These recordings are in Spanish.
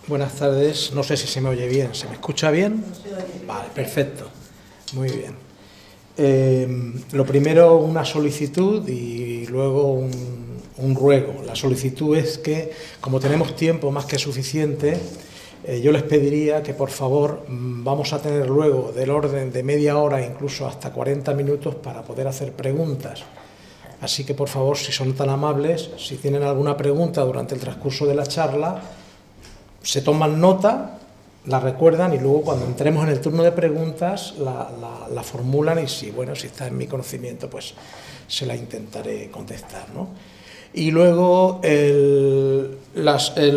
Buenas tardes, no sé si se me oye bien, ¿se me escucha bien? Vale, perfecto, muy bien. Lo primero, una solicitud y luego un ruego. La solicitud es que, como tenemos tiempo más que suficiente, yo les pediría que por favor vamos a tener luego del orden de media hora, incluso hasta 40 minutos para poder hacer preguntas. Así que por favor, si son tan amables, si tienen alguna pregunta durante el transcurso de la charla, se toman nota, la recuerdan y luego cuando entremos en el turno de preguntas la formulan y si está en mi conocimiento pues se la intentaré contestar, ¿no? Y luego el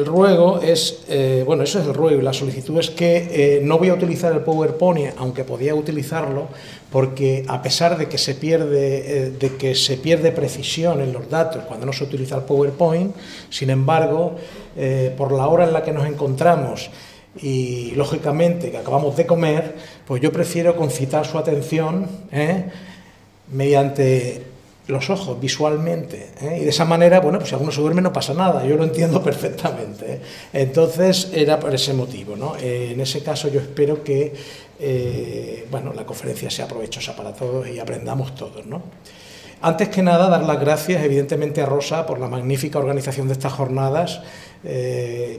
ruego es, eso es el ruego y la solicitud es que no voy a utilizar el PowerPoint, aunque podía utilizarlo, porque a pesar de que se pierde precisión en los datos cuando no se utiliza el PowerPoint, sin embargo, por la hora en la que nos encontramos y lógicamente que acabamos de comer, pues yo prefiero concitar su atención mediante los ojos, visualmente, y de esa manera, si alguno se duerme no pasa nada, yo lo entiendo perfectamente, Entonces era por ese motivo, ¿no? En ese caso yo espero que la conferencia sea provechosa para todos y aprendamos todos, ¿no? Antes que nada, dar las gracias evidentemente a Rosa por la magnífica organización de estas jornadas,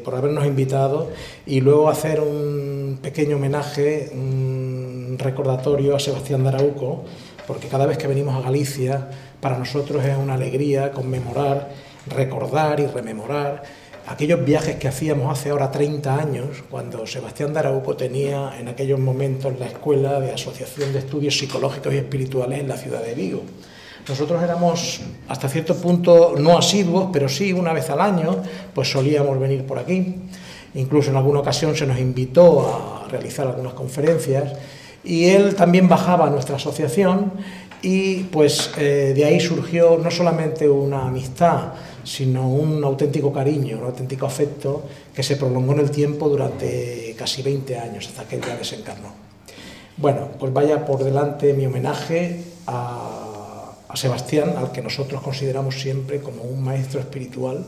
por habernos invitado, y luego hacer un pequeño homenaje, un recordatorio a Sebastián de Arauco, porque cada vez que venimos a Galicia, para nosotros es una alegría conmemorar, recordar y rememorar aquellos viajes que hacíamos hace ahora 30 años, cuando Sebastián de Arauco tenía en aquellos momentos la Escuela de Asociación de Estudios Psicológicos y Espirituales en la ciudad de Vigo. Nosotros éramos hasta cierto punto no asiduos, pero sí una vez al año, pues solíamos venir por aquí. Incluso en alguna ocasión se nos invitó a realizar algunas conferencias y él también bajaba a nuestra asociación y pues de ahí surgió no solamente una amistad, sino un auténtico cariño, un auténtico afecto que se prolongó en el tiempo durante casi 20 años, hasta que él ya desencarnó. Bueno, pues vaya por delante mi homenaje a Sebastián, al que nosotros consideramos siempre como un maestro espiritual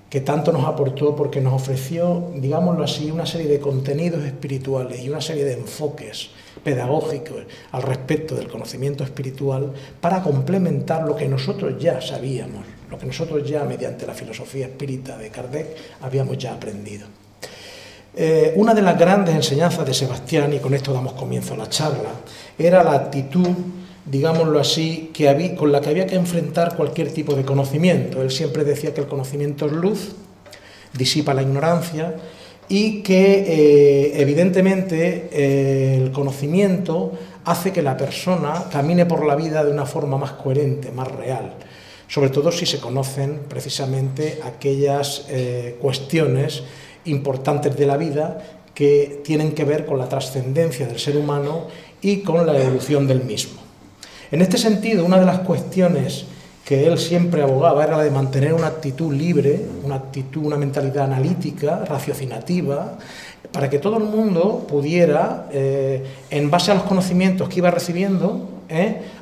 que tanto nos aportó porque nos ofreció, digámoslo así, una serie de contenidos espirituales y una serie de enfoques pedagógicos al respecto del conocimiento espiritual para complementar lo que nosotros ya sabíamos, lo que nosotros ya mediante la filosofía espírita de Kardec habíamos ya aprendido. Una de las grandes enseñanzas de Sebastián, y con esto damos comienzo a la charla, era la actitud, digámoslo así, con la que había que enfrentar cualquier tipo de conocimiento. Él siempre decía que el conocimiento es luz, disipa la ignorancia y que evidentemente el conocimiento hace que la persona camine por la vida de una forma más coherente, más real, sobre todo si se conocen precisamente aquellas cuestiones importantes de la vida que tienen que ver con la trascendencia del ser humano y con la evolución del mismo. En este sentido, una de las cuestiones que él siempre abogaba era la de mantener una actitud libre, una mentalidad analítica, raciocinativa, para que todo el mundo pudiera, en base a los conocimientos que iba recibiendo,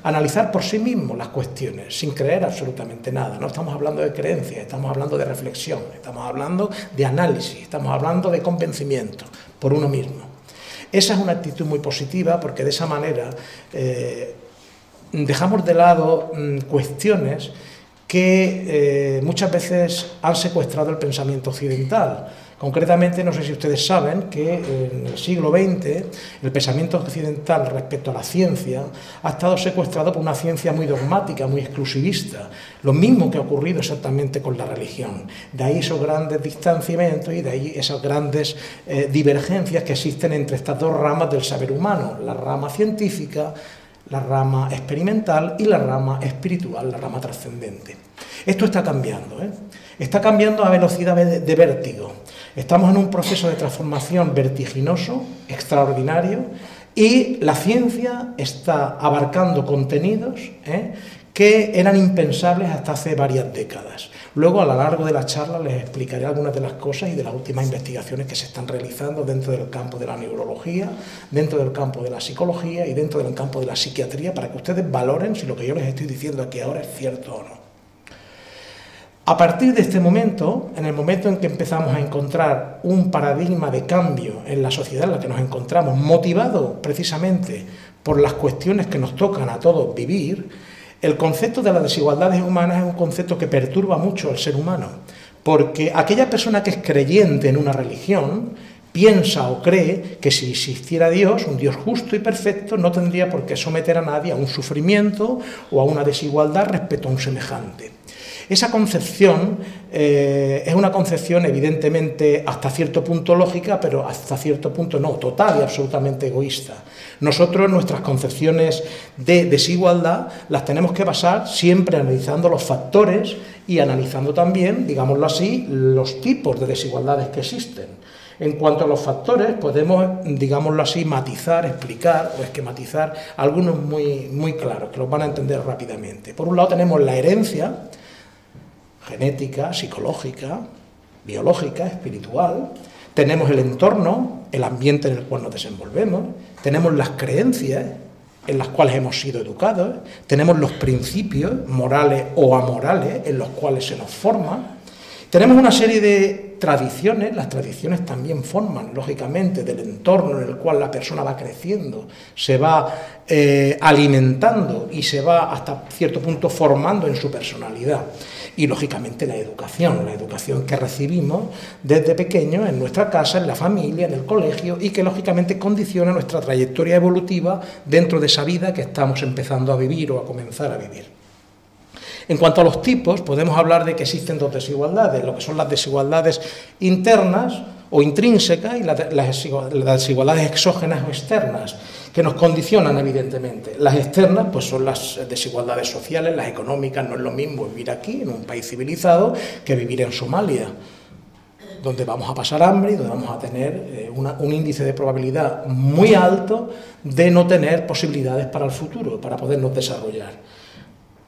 analizar por sí mismo las cuestiones, sin creer absolutamente nada. No estamos hablando de creencias, estamos hablando de reflexión, estamos hablando de análisis, estamos hablando de convencimiento por uno mismo. Esa es una actitud muy positiva porque de esa manera dejamos de lado cuestiones que muchas veces han secuestrado el pensamiento occidental. Concretamente, no sé si ustedes saben que en el siglo XX el pensamiento occidental respecto a la ciencia ha estado secuestrado por una ciencia muy dogmática, muy exclusivista. Lo mismo que ha ocurrido exactamente con la religión. De ahí esos grandes distanciamientos y de ahí esas grandes divergencias que existen entre estas dos ramas del saber humano, la rama científica, la rama experimental y la rama espiritual, la rama trascendente. Esto está cambiando, está cambiando a velocidad de vértigo. Estamos en un proceso de transformación vertiginoso, extraordinario, y la ciencia está abarcando contenidos que eran impensables hasta hace varias décadas. Luego, a lo largo de la charla, les explicaré algunas de las cosas y de las últimas investigaciones que se están realizando dentro del campo de la neurología, dentro del campo de la psicología y dentro del campo de la psiquiatría, para que ustedes valoren si lo que yo les estoy diciendo aquí ahora es cierto o no. A partir de este momento, en el momento en que empezamos a encontrar un paradigma de cambio en la sociedad en la que nos encontramos, motivado precisamente por las cuestiones que nos tocan a todos vivir, el concepto de las desigualdades humanas es un concepto que perturba mucho al ser humano, porque aquella persona que es creyente en una religión piensa o cree que si existiera Dios, un Dios justo y perfecto, no tendría por qué someter a nadie a un sufrimiento o a una desigualdad respecto a un semejante. Esa concepción es una concepción evidentemente hasta cierto punto lógica, pero hasta cierto punto no, total y absolutamente egoísta. Nosotros nuestras concepciones de desigualdad las tenemos que basar siempre analizando los factores y analizando también, digámoslo así, los tipos de desigualdades que existen. En cuanto a los factores, podemos, digámoslo así, matizar, explicar o esquematizar algunos muy claros, que los van a entender rápidamente. Por un lado tenemos la herencia, genética, psicológica, biológica, espiritual. Tenemos el entorno, el ambiente en el cual nos desenvolvemos. Tenemos las creencias en las cuales hemos sido educados. Tenemos los principios morales o amorales en los cuales se nos forma. Tenemos una serie de tradiciones. Las tradiciones también forman, lógicamente, del entorno en el cual la persona va creciendo, se va alimentando y se va hasta cierto punto formando en su personalidad. Y, lógicamente, la educación que recibimos desde pequeños en nuestra casa, en la familia, en el colegio, y que, lógicamente, condiciona nuestra trayectoria evolutiva dentro de esa vida que estamos empezando a vivir o a comenzar a vivir. En cuanto a los tipos, podemos hablar de que existen dos desigualdades, lo que son las desigualdades internas o intrínsecas y las desigualdades exógenas o externas, que nos condicionan evidentemente. Las externas pues son las desigualdades sociales, las económicas. No es lo mismo vivir aquí, en un país civilizado, que vivir en Somalia, donde vamos a pasar hambre y donde vamos a tener un índice de probabilidad muy alto de no tener posibilidades para el futuro, para podernos desarrollar.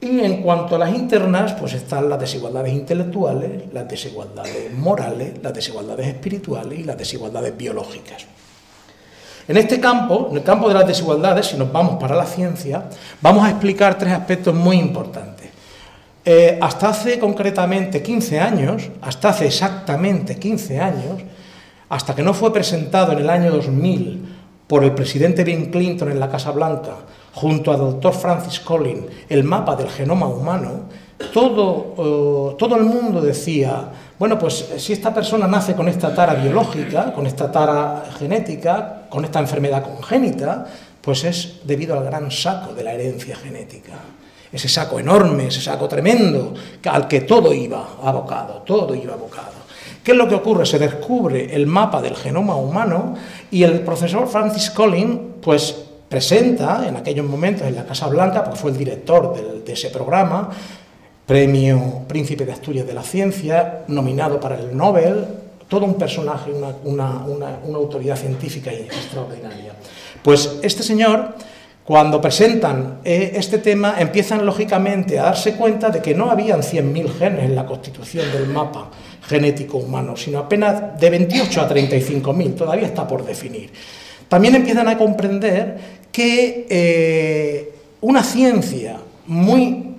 Y en cuanto a las internas, pues están las desigualdades intelectuales, las desigualdades morales, las desigualdades espirituales y las desigualdades biológicas. En este campo, en el campo de las desigualdades, si nos vamos para la ciencia, vamos a explicar tres aspectos muy importantes. Hasta hace concretamente 15 años, hasta que no fue presentado en el año 2000 por el presidente Bill Clinton en la Casa Blanca, junto al doctor Francis Collins, el mapa del genoma humano, todo el mundo decía, bueno, pues si esta persona nace con esta tara biológica, con esta tara genética, con esta enfermedad congénita, pues es debido al gran saco de la herencia genética. Ese saco enorme, ese saco tremendo, al que todo iba abocado, todo iba abocado. ¿Qué es lo que ocurre? Se descubre el mapa del genoma humano y el profesor Francis Collins, pues, presenta en aquellos momentos en la Casa Blanca, porque fue el director de ese programa, premio Príncipe de Asturias de la Ciencia, nominado para el Nobel, todo un personaje, una autoridad científica extraordinaria. Pues este señor, cuando presentan este tema, empiezan lógicamente a darse cuenta de que no habían 100.000 genes en la constitución del mapa genético humano, sino apenas de 28 a 35.000, todavía está por definir. También empiezan a comprender que una ciencia muy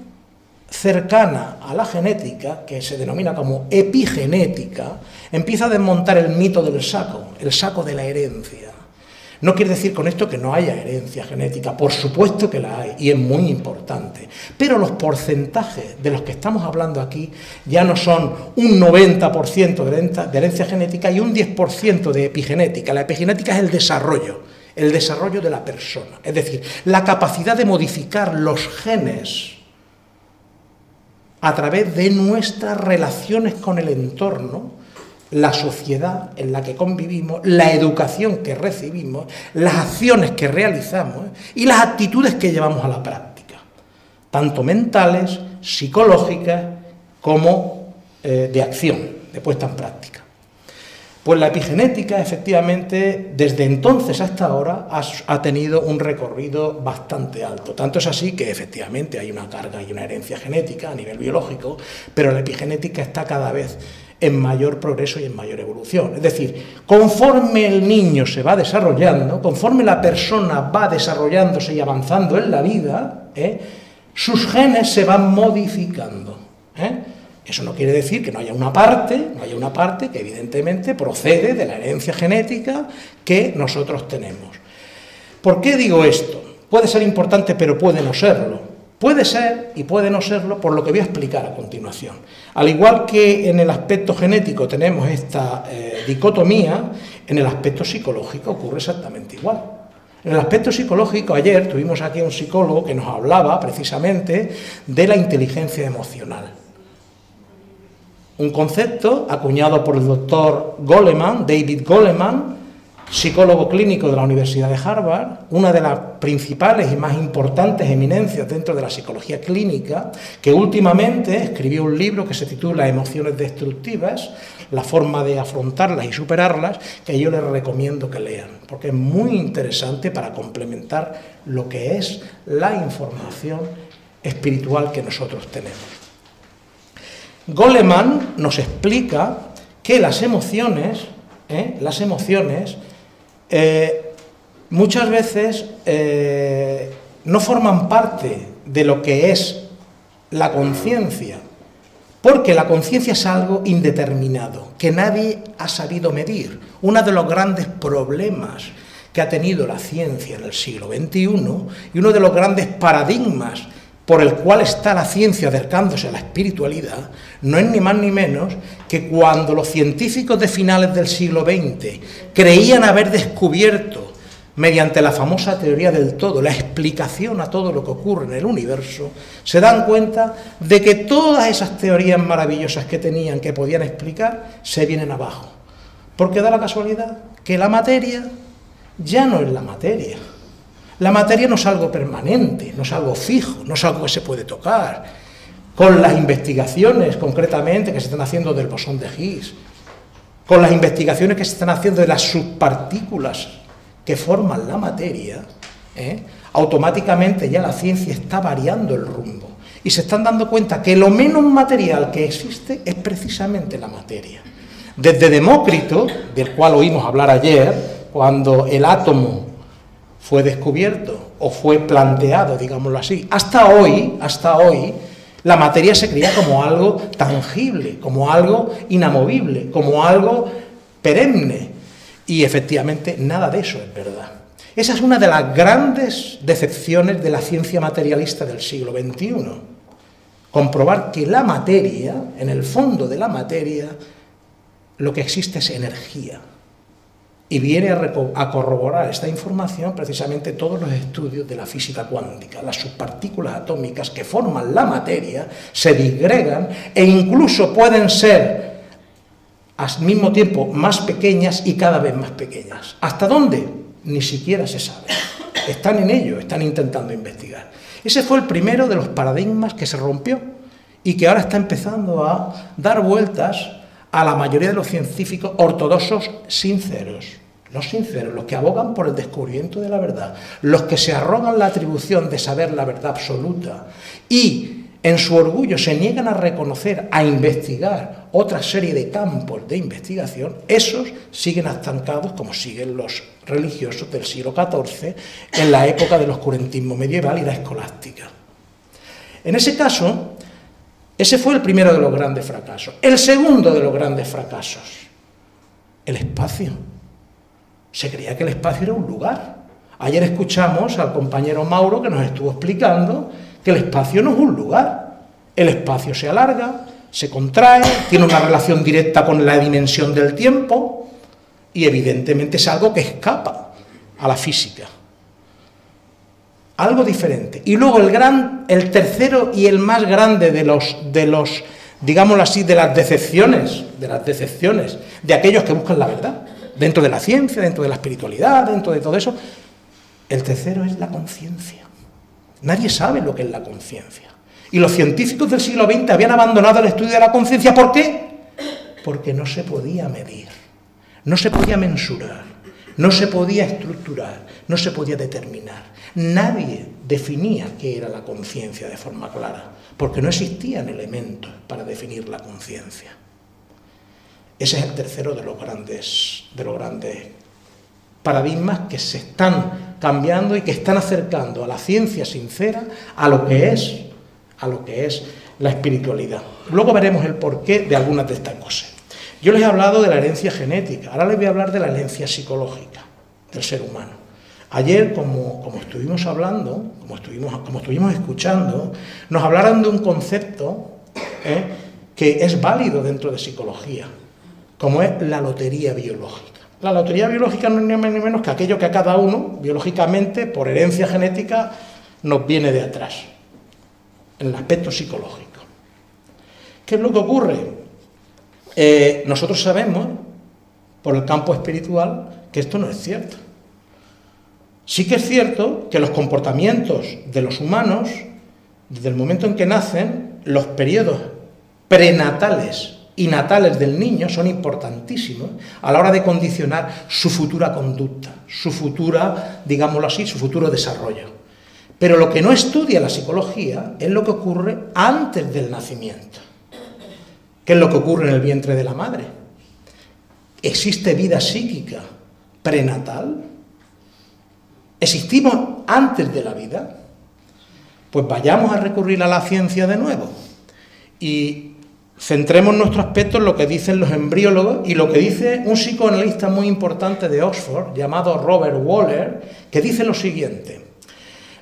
cercana a la genética, que se denomina como epigenética, empieza a desmontar el mito del saco, el saco de la herencia. No quiere decir con esto que no haya herencia genética, por supuesto que la hay, y es muy importante. Pero los porcentajes de los que estamos hablando aquí ya no son un 90% de herencia genética y un 10% de epigenética. La epigenética es el desarrollo de la persona, es decir, la capacidad de modificar los genes a través de nuestras relaciones con el entorno, la sociedad en la que convivimos, la educación que recibimos, las acciones que realizamos y las actitudes que llevamos a la práctica, tanto mentales, psicológicas, como de acción, de puesta en práctica. Pues la epigenética, efectivamente, desde entonces hasta ahora ha tenido un recorrido bastante alto. Tanto es así que, efectivamente, hay una carga y una herencia genética a nivel biológico, pero la epigenética está cada vez en mayor progreso y en mayor evolución. Es decir, conforme el niño se va desarrollando, conforme la persona va desarrollándose y avanzando en la vida, sus genes se van modificando. Eso no quiere decir que no haya una parte que evidentemente procede de la herencia genética que nosotros tenemos. ¿Por qué digo esto? Puede ser importante, pero puede no serlo. Puede ser y puede no serlo por lo que voy a explicar a continuación. Al igual que en el aspecto genético tenemos esta dicotomía, en el aspecto psicológico ocurre exactamente igual. En el aspecto psicológico, ayer tuvimos aquí a un psicólogo que nos hablaba precisamente de la inteligencia emocional. Un concepto acuñado por el doctor Goleman, David Goleman, psicólogo clínico de la Universidad de Harvard, una de las principales y más importantes eminencias dentro de la psicología clínica, que últimamente escribió un libro que se titula Emociones destructivas, la forma de afrontarlas y superarlas, que yo les recomiendo que lean, porque es muy interesante para complementar lo que es la información espiritual que nosotros tenemos. Goleman nos explica que las emociones muchas veces no forman parte de lo que es la conciencia, porque la conciencia es algo indeterminado, que nadie ha sabido medir. Uno de los grandes problemas que ha tenido la ciencia en el siglo XXI y uno de los grandes paradigmas por el cual está la ciencia acercándose a la espiritualidad, no es ni más ni menos que cuando los científicos de finales del siglo XX creían haber descubierto, mediante la famosa teoría del todo, la explicación a todo lo que ocurre en el universo, se dan cuenta de que todas esas teorías maravillosas que tenían, que podían explicar, se vienen abajo. Porque da la casualidad que la materia ya no es la materia. La materia no es algo permanente, no es algo fijo, no es algo que se puede tocar. Con las investigaciones, concretamente, que se están haciendo del bosón de Higgs, con las investigaciones que se están haciendo de las subpartículas que forman la materia, automáticamente ya la ciencia está variando el rumbo. Y se están dando cuenta que lo menos material que existe es precisamente la materia. Desde Demócrito, del cual oímos hablar ayer, cuando el átomo fue descubierto o fue planteado, digámoslo así, hasta hoy, la materia se creía como algo tangible, como algo inamovible, como algo perenne. Y efectivamente nada de eso es verdad. Esa es una de las grandes decepciones de la ciencia materialista del siglo XXI. Comprobar que la materia, en el fondo de la materia, lo que existe es energía. Y viene a corroborar esta información precisamente todos los estudios de la física cuántica. Las subpartículas atómicas que forman la materia se disgregan e incluso pueden ser al mismo tiempo más pequeñas y cada vez más pequeñas. ¿Hasta dónde? Ni siquiera se sabe. Están en ello, están intentando investigar. Ese fue el primero de los paradigmas que se rompió y que ahora está empezando a dar vueltas a la mayoría de los científicos ortodoxos sinceros. Los sinceros, los que abogan por el descubrimiento de la verdad, los que se arrogan la atribución de saber la verdad absoluta y en su orgullo se niegan a reconocer, a investigar otra serie de campos de investigación, esos siguen estancados como siguen los religiosos del siglo XIV en la época del oscurantismo medieval y la escolástica. En ese caso, ese fue el primero de los grandes fracasos. El segundo de los grandes fracasos, el espacio. Se creía que el espacio era un lugar. Ayer escuchamos al compañero Mauro que nos estuvo explicando que el espacio no es un lugar. El espacio se alarga, se contrae, tiene una relación directa con la dimensión del tiempo y evidentemente es algo que escapa a la física. Algo diferente. Y luego el tercero y el más grande de los digámoslo así, de las decepciones de aquellos que buscan la verdad, dentro de la ciencia, dentro de la espiritualidad, dentro de todo eso, el tercero es la conciencia. Nadie sabe lo que es la conciencia. Y los científicos del siglo XX habían abandonado el estudio de la conciencia. ¿Por qué? Porque no se podía medir, no se podía mensurar, no se podía estructurar, no se podía determinar. Nadie definía qué era la conciencia de forma clara, porque no existían elementos para definir la conciencia. Ese es el tercero de los grandes paradigmas que se están cambiando y que están acercando a la ciencia sincera a lo que es la espiritualidad. Luego veremos el porqué de algunas de estas cosas. Yo les he hablado de la herencia genética, ahora les voy a hablar de la herencia psicológica del ser humano. Ayer, como estuvimos hablando, como estuvimos escuchando, nos hablaron de un concepto que es válido dentro de psicología, como es la lotería biológica. La lotería biológica no es ni más ni menos que aquello que a cada uno, biológicamente, por herencia genética, nos viene de atrás, en el aspecto psicológico. ¿Qué es lo que ocurre? Nosotros sabemos, por el campo espiritual, que esto no es cierto. Sí que es cierto que los comportamientos de los humanos, desde el momento en que nacen, los periodos prenatales y natales del niño son importantísimos a la hora de condicionar su futura conducta, su futura, digámoslo así, su futuro desarrollo. Pero lo que no estudia la psicología es lo que ocurre antes del nacimiento. ¿Qué es lo que ocurre en el vientre de la madre? ¿Existe vida psíquica prenatal? ¿Existimos antes de la vida? Pues vayamos a recurrir a la ciencia de nuevo y centremos nuestro aspecto en lo que dicen los embriólogos y lo que dice un psicoanalista muy importante de Oxford, llamado Robert Waller, que dice lo siguiente: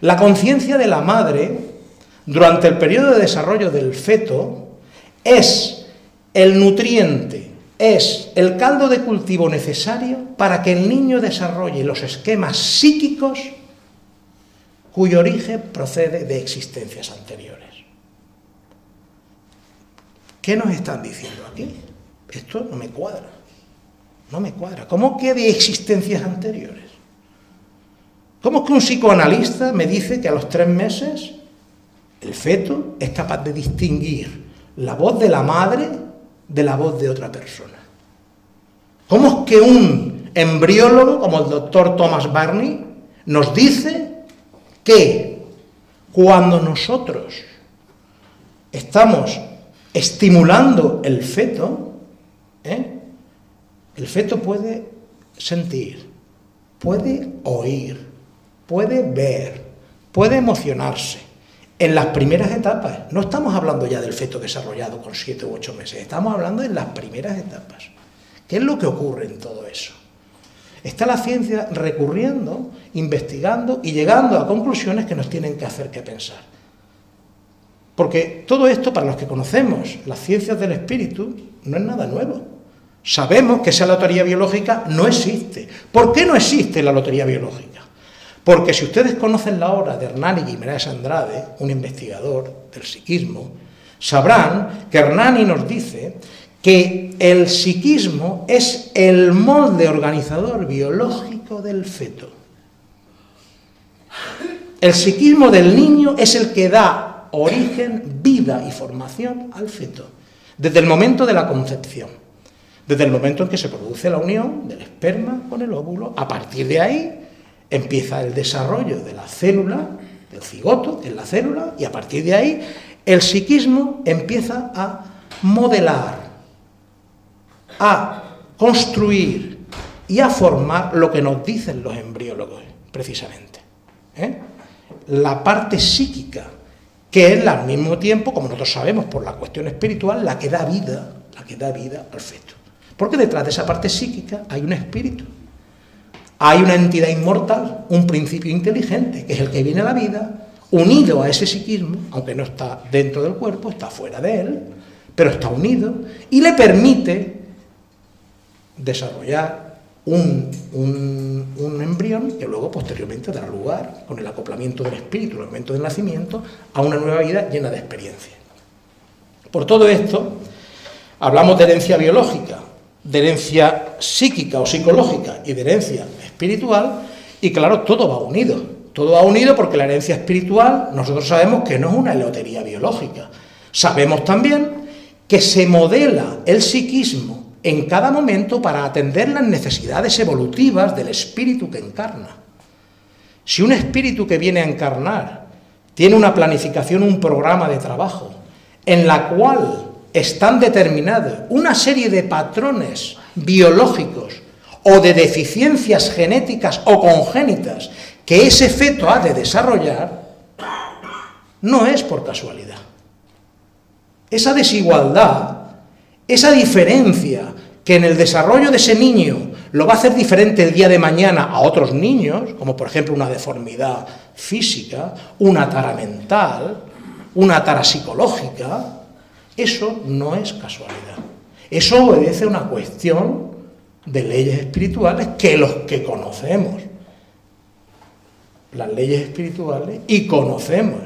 la conciencia de la madre durante el periodo de desarrollo del feto es el nutriente, es el caldo de cultivo necesario para que el niño desarrolle los esquemas psíquicos cuyo origen procede de existencias anteriores. ¿Qué nos están diciendo aquí? Esto no me cuadra. No me cuadra. ¿Cómo que de existencias anteriores? ¿Cómo que un psicoanalista me dice que a los 3 meses el feto es capaz de distinguir la voz de la madre de la voz de otra persona? ¿Cómo es que un embriólogo como el doctor Thomas Barney nos dice que cuando nosotros estamos estimulando el feto puede sentir, puede oír, puede ver, puede emocionarse? En las primeras etapas, no estamos hablando ya del feto desarrollado con 7 u 8 meses, estamos hablando en las primeras etapas. ¿Qué es lo que ocurre en todo eso? Está la ciencia recurriendo, investigando y llegando a conclusiones que nos tienen que hacer que pensar. Porque todo esto, para los que conocemos las ciencias del espíritu, no es nada nuevo. Sabemos que esa lotería biológica no existe. ¿Por qué no existe la lotería biológica? Porque si ustedes conocen la obra de Hernani Guimarães Andrade, un investigador del psiquismo, sabrán que Hernani nos dice que el psiquismo es el molde organizador biológico del feto. El psiquismo del niño es el que da origen, vida y formación al feto, desde el momento de la concepción, desde el momento en que se produce la unión del esperma con el óvulo. A partir de ahí empieza el desarrollo de la célula, del cigoto, que es la célula, y a partir de ahí el psiquismo empieza a modelar, a construir y a formar lo que nos dicen los embriólogos, precisamente. La parte psíquica, que es al mismo tiempo, como nosotros sabemos por la cuestión espiritual, la que da vida al feto. Porque detrás de esa parte psíquica hay un espíritu. Hay una entidad inmortal, un principio inteligente, que es el que viene a la vida, unido a ese psiquismo, aunque no está dentro del cuerpo, está fuera de él, pero está unido, y le permite desarrollar un embrión que luego posteriormente dará lugar, con el acoplamiento del espíritu, el momento del nacimiento, a una nueva vida llena de experiencia. Por todo esto, hablamos de herencia biológica, de herencia psíquica o psicológica y de herencia espiritual, y claro, todo va unido porque la herencia espiritual nosotros sabemos que no es una lotería biológica. Sabemos también que se modela el psiquismo en cada momento para atender las necesidades evolutivas del espíritu que encarna. Si un espíritu que viene a encarnar tiene una planificación, un programa de trabajo, en la cual están determinados una serie de patrones biológicos o de deficiencias genéticas o congénitas que ese feto ha de desarrollar, no es por casualidad. esa desigualdad, esa diferencia que en el desarrollo de ese niño lo va a hacer diferente el día de mañana a otros niños, como por ejemplo una deformidad física, una tara mental, una tara psicológica, eso no es casualidad. Eso obedece a una cuestión de leyes espirituales que los que conocemos las leyes espirituales y conocemos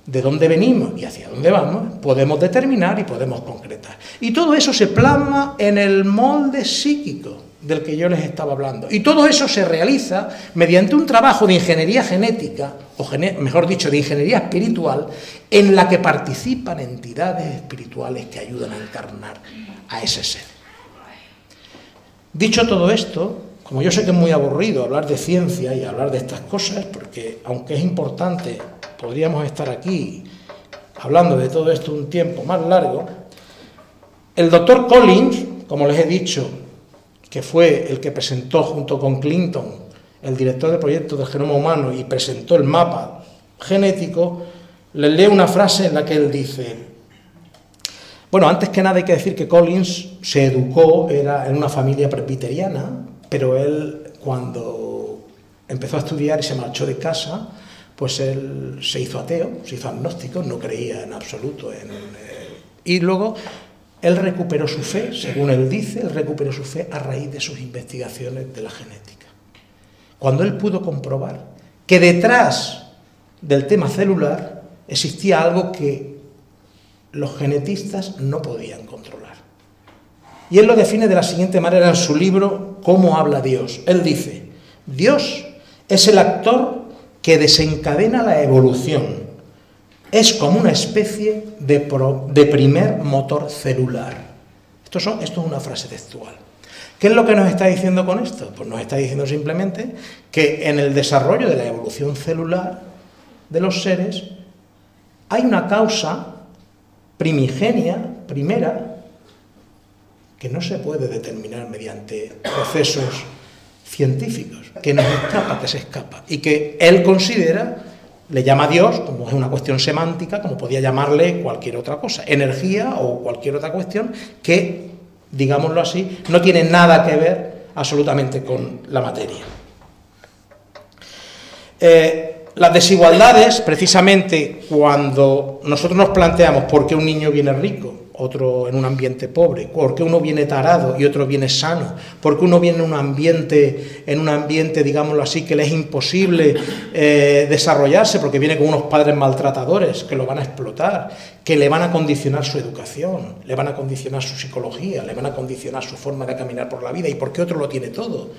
de dónde venimos y hacia dónde vamos, podemos determinar y podemos concretar. Y todo eso se plasma en el molde psíquico del que yo les estaba hablando. Y todo eso se realiza mediante un trabajo de ingeniería genética, o mejor dicho, de ingeniería espiritual, en la que participan entidades espirituales que ayudan a encarnar a ese ser. Dicho todo esto, como yo sé que es muy aburrido hablar de ciencia y hablar de estas cosas, porque aunque es importante, podríamos estar aquí hablando de todo esto un tiempo más largo, el doctor Collins, como les he dicho, que fue el que presentó junto con Clinton, el director del proyecto del genoma humano, y presentó el mapa genético, les leo una frase en la que él dice, bueno, antes que nada hay que decir que Collins se educó, era en una familia presbiteriana, pero él cuando empezó a estudiar y se marchó de casa, pues él se hizo ateo, se hizo agnóstico, no creía en absoluto y luego él recuperó su fe, según él dice, él recuperó su fe a raíz de sus investigaciones de la genética. Cuando él pudo comprobar que detrás del tema celular existía algo que los genetistas no podían controlar. Y él lo define de la siguiente manera en su libro, ¿Cómo habla Dios? Él dice, Dios es el actor que desencadena la evolución. Es como una especie de primer motor celular. Esto es una frase textual. ¿Qué es lo que nos está diciendo con esto? Pues nos está diciendo simplemente que en el desarrollo de la evolución celular de los seres hay una causa primigenia, primera, que no se puede determinar mediante procesos científicos, que nos escapa, que se escapa, y que él considera, le llama a Dios, como es una cuestión semántica, como podía llamarle cualquier otra cosa, energía o cualquier otra cuestión que, digámoslo así, no tiene nada que ver absolutamente con la materia. Las desigualdades, precisamente cuando nosotros nos planteamos por qué un niño viene rico, otro en un ambiente pobre, por qué uno viene tarado y otro viene sano, por qué uno viene en un ambiente, digámoslo así, que le es imposible desarrollarse porque viene con unos padres maltratadores que lo van a explotar, que le van a condicionar su educación, le van a condicionar su psicología, le van a condicionar su forma de caminar por la vida, y por qué otro lo tiene todo.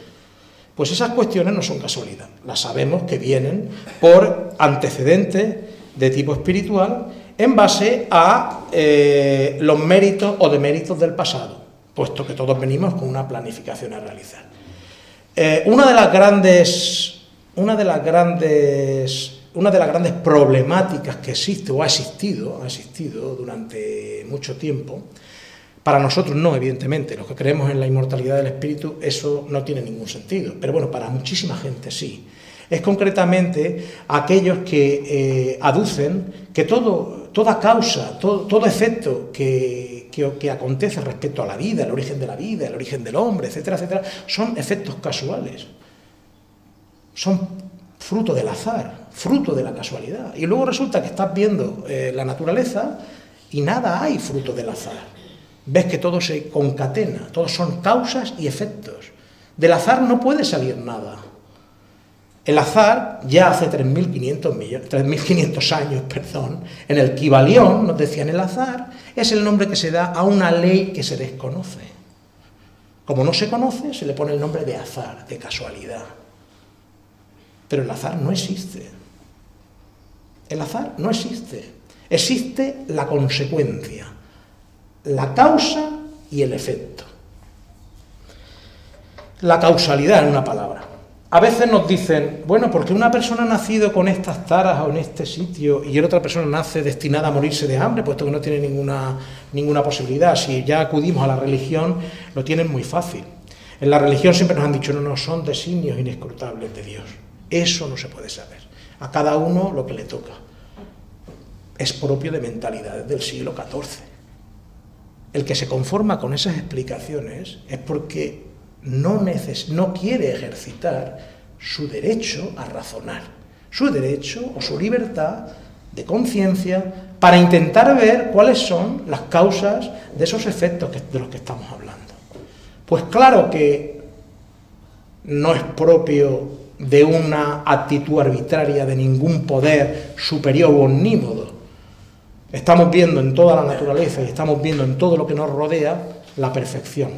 Pues esas cuestiones no son casualidad, las sabemos que vienen por antecedentes de tipo espiritual en base a los méritos o deméritos del pasado, puesto que todos venimos con una planificación a realizar. Una de las grandes problemáticas que existe o ha existido durante mucho tiempo, para nosotros no, evidentemente, los que creemos en la inmortalidad del espíritu, eso no tiene ningún sentido, pero bueno, para muchísima gente sí. Es concretamente aquellos que aducen que toda causa, todo efecto que acontece respecto a la vida, el origen de la vida, el origen del hombre, etcétera, etcétera, son efectos casuales, son fruto del azar, fruto de la casualidad. Y luego resulta que estás viendo la naturaleza y nada hay fruto del azar. Ves que todo se concatena, todos son causas y efectos. Del azar no puede salir nada. El azar, ya hace 3.500 años, en el Kybalión nos decían, el azar es el nombre que se da a una ley que se desconoce. Como no se conoce, se le pone el nombre de azar, de casualidad. Pero el azar no existe. El azar no existe. Existe la consecuencia, la causa y el efecto. La causalidad, en una palabra. A veces nos dicen, bueno, porque una persona ha nacido con estas taras o en este sitio y otra persona nace destinada a morirse de hambre, puesto que no tiene ninguna posibilidad. Si ya acudimos a la religión, lo tienen muy fácil. En la religión siempre nos han dicho, no, son designios inescrutables de Dios. Eso no se puede saber. A cada uno lo que le toca. Es propio de mentalidades del siglo XIV. el que se conforma con esas explicaciones es porque no quiere ejercitar su derecho a razonar, su derecho o su libertad de conciencia para intentar ver cuáles son las causas de esos efectos de los que estamos hablando. Pues claro que no es propio de una actitud arbitraria de ningún poder superior u omnímodo. Estamos viendo en toda la naturaleza y estamos viendo en todo lo que nos rodea la perfección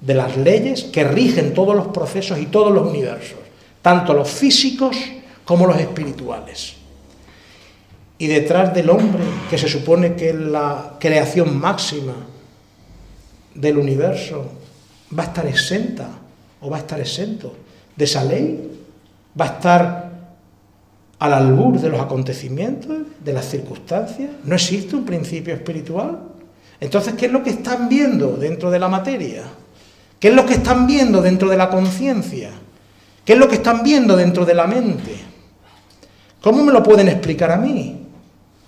de las leyes que rigen todos los procesos y todos los universos, tanto los físicos como los espirituales. Y detrás del hombre, que se supone que es la creación máxima del universo, va a estar exenta o va a estar exento de esa ley, va a estar al albur de los acontecimientos, de las circunstancias. ¿No existe un principio espiritual? Entonces, ¿qué es lo que están viendo dentro de la materia? ¿Qué es lo que están viendo dentro de la conciencia? ¿Qué es lo que están viendo dentro de la mente? ¿Cómo me lo pueden explicar a mí?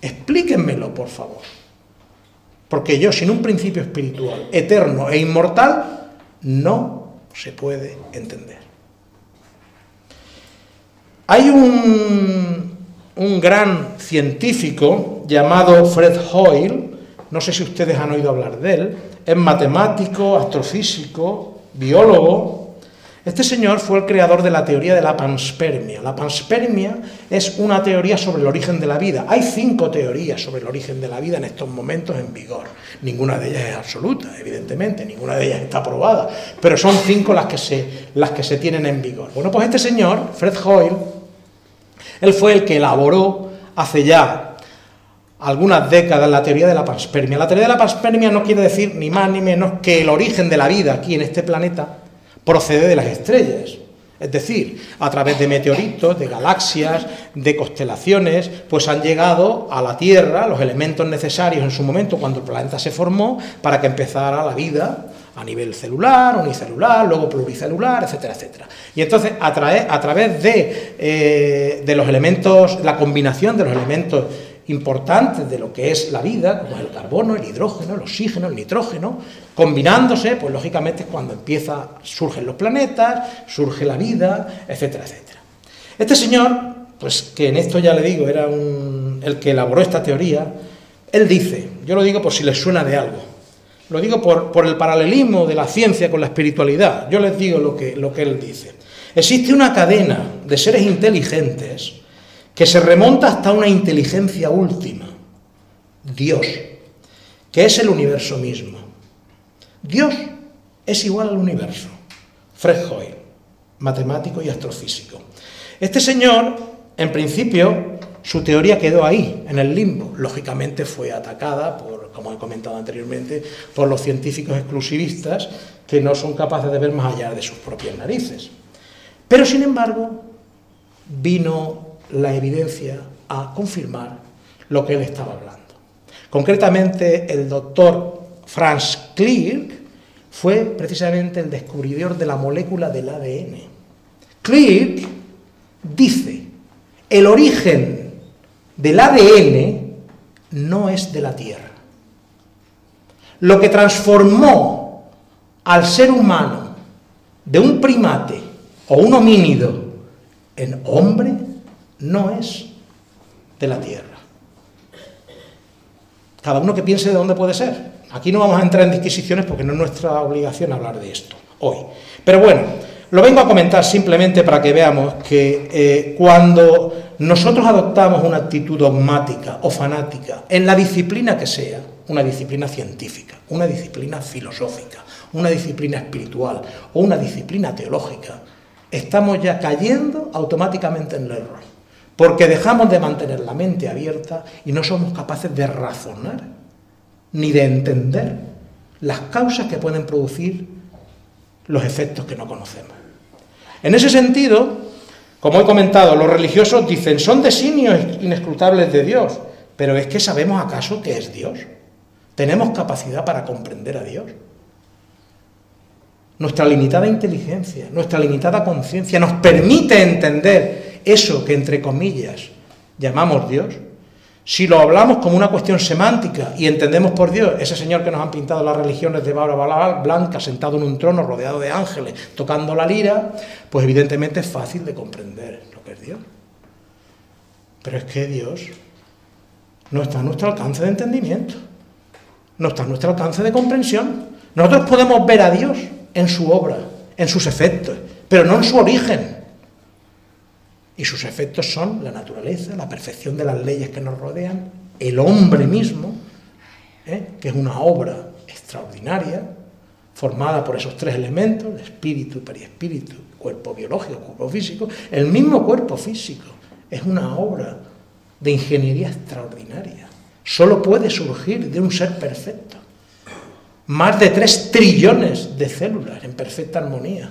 Explíquenmelo, por favor. Porque yo, sin un principio espiritual, eterno e inmortal, no se puede entender. Hay un gran científico llamado Fred Hoyle, no sé si ustedes han oído hablar de él, es matemático, astrofísico, biólogo. Este señor fue el creador de la teoría de la panspermia. La panspermia es una teoría sobre el origen de la vida. Hay 5 teorías sobre el origen de la vida en estos momentos en vigor. Ninguna de ellas es absoluta, evidentemente, ninguna de ellas está aprobada, pero son 5 las que se tienen en vigor. Bueno, pues este señor, Fred Hoyle, él fue el que elaboró hace ya algunas décadas la teoría de la panspermia. La teoría de la panspermia no quiere decir ni más ni menos que el origen de la vida aquí en este planeta procede de las estrellas, es decir, a través de meteoritos, de galaxias, de constelaciones, pues han llegado a la Tierra los elementos necesarios en su momento cuando el planeta se formó para que empezara la vida a nivel celular, unicelular, luego pluricelular, etcétera, etcétera. Y entonces a través de los elementos, la combinación de los elementos importantes de lo que es la vida, como el carbono, el hidrógeno, el oxígeno, el nitrógeno, combinándose, pues lógicamente es cuando surgen los planetas, surge la vida, etcétera, etcétera. Este señor, pues que en esto ya le digo, era el que elaboró esta teoría, él dice, yo lo digo por si les suena de algo, lo digo por el paralelismo de la ciencia con la espiritualidad, yo les digo lo que él dice. Existe una cadena de seres inteligentes que se remonta hasta una inteligencia última, Dios, que es el universo mismo. Dios es igual al universo. Fred Hoyle, matemático y astrofísico. Este señor, en principio, su teoría quedó ahí, en el limbo. Lógicamente fue atacada, como he comentado anteriormente, por los científicos exclusivistas que no son capaces de ver más allá de sus propias narices. Pero, sin embargo, vino la evidencia a confirmar lo que él estaba hablando. Concretamente, el doctor Franz Crick fue precisamente el descubridor de la molécula del ADN. Crick dice, el origen del ADN no es de la Tierra. Lo que transformó al ser humano de un primate o un homínido en hombre no es de la Tierra. Cada uno que piense de dónde puede ser. Aquí no vamos a entrar en disquisiciones porque no es nuestra obligación hablar de esto hoy. Pero bueno, lo vengo a comentar simplemente para que veamos que cuando nosotros adoptamos una actitud dogmática o fanática en la disciplina que sea, una disciplina científica, una disciplina filosófica, una disciplina espiritual o una disciplina teológica, estamos ya cayendo automáticamente en el error. Porque dejamos de mantener la mente abierta y no somos capaces de razonar ni de entender las causas que pueden producir los efectos que no conocemos. En ese sentido, como he comentado, los religiosos dicen, son designios inescrutables de Dios, pero ¿es que sabemos acaso qué es Dios? ¿Tenemos capacidad para comprender a Dios? Nuestra limitada inteligencia, nuestra limitada conciencia nos permite entender eso que, entre comillas, llamamos Dios. Si lo hablamos como una cuestión semántica y entendemos por Dios ese señor que nos han pintado las religiones de barba blanca, sentado en un trono rodeado de ángeles, tocando la lira, pues evidentemente es fácil de comprender lo que es Dios. Pero es que Dios no está a nuestro alcance de entendimiento, no está a nuestro alcance de comprensión. Nosotros podemos ver a Dios en su obra, en sus efectos, pero no en su origen. Y sus efectos son la naturaleza, la perfección de las leyes que nos rodean, el hombre mismo, que es una obra extraordinaria, formada por esos tres elementos, el espíritu, periespíritu, cuerpo biológico, cuerpo físico. El mismo cuerpo físico es una obra de ingeniería extraordinaria. Solo puede surgir de un ser perfecto. Más de 3 trillones de células en perfecta armonía,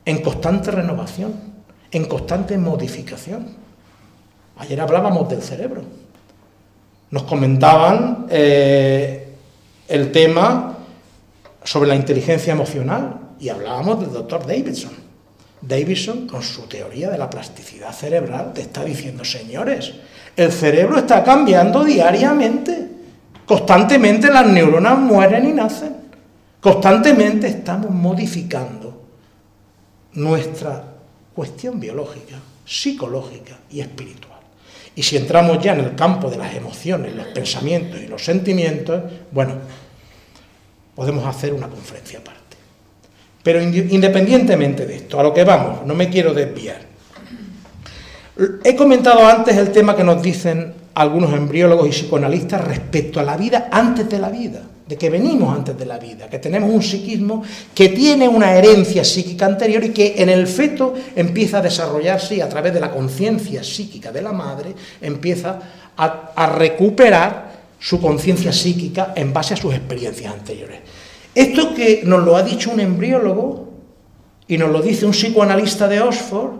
en constante renovación, en constante modificación. Ayer hablábamos del cerebro. Nos comentaban el tema sobre la inteligencia emocional y hablábamos del doctor Davidson. Davidson, con su teoría de la plasticidad cerebral, te está diciendo, señores, el cerebro está cambiando diariamente. Constantemente las neuronas mueren y nacen. Constantemente estamos modificando nuestra cuestión biológica, psicológica y espiritual. Y si entramos ya en el campo de las emociones, los pensamientos y los sentimientos, bueno, podemos hacer una conferencia aparte. Pero independientemente de esto, a lo que vamos, no me quiero desviar. He comentado antes el tema que nos dicen algunos embriólogos y psicoanalistas respecto a la vida antes de la vida, de que venimos antes de la vida, que tenemos un psiquismo que tiene una herencia psíquica anterior y que en el feto empieza a desarrollarse y a través de la conciencia psíquica de la madre empieza a recuperar su conciencia psíquica en base a sus experiencias anteriores. Esto que nos lo ha dicho un embriólogo y nos lo dice un psicoanalista de Oxford,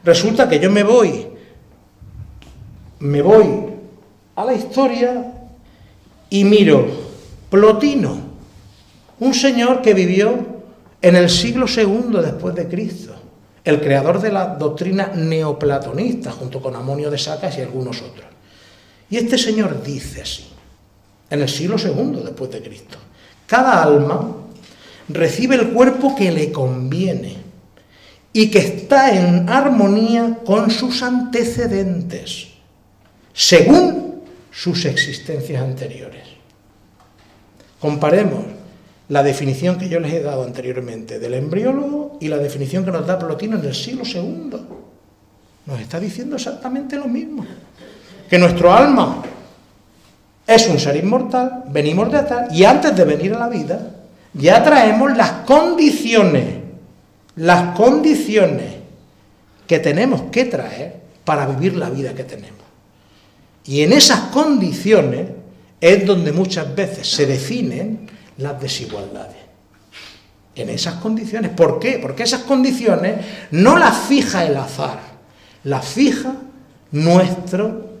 resulta que yo me voy a la historia y miro Plotino, un señor que vivió en el siglo II después de Cristo, el creador de la doctrina neoplatonista, junto con Amonio de Sacas y algunos otros. Y este señor dice así, en el siglo II después de Cristo, cada alma recibe el cuerpo que le conviene y que está en armonía con sus antecedentes, según sus existencias anteriores. Comparemos la definición que yo les he dado anteriormente del embriólogo y la definición que nos da Plotino en el siglo II. Nos está diciendo exactamente lo mismo, que nuestro alma es un ser inmortal, venimos de atrás y antes de venir a la vida ya traemos las condiciones que tenemos que traer para vivir la vida que tenemos. Y en esas condiciones es donde muchas veces se definen las desigualdades. En esas condiciones. ¿Por qué? Porque esas condiciones no las fija el azar, las fija nuestro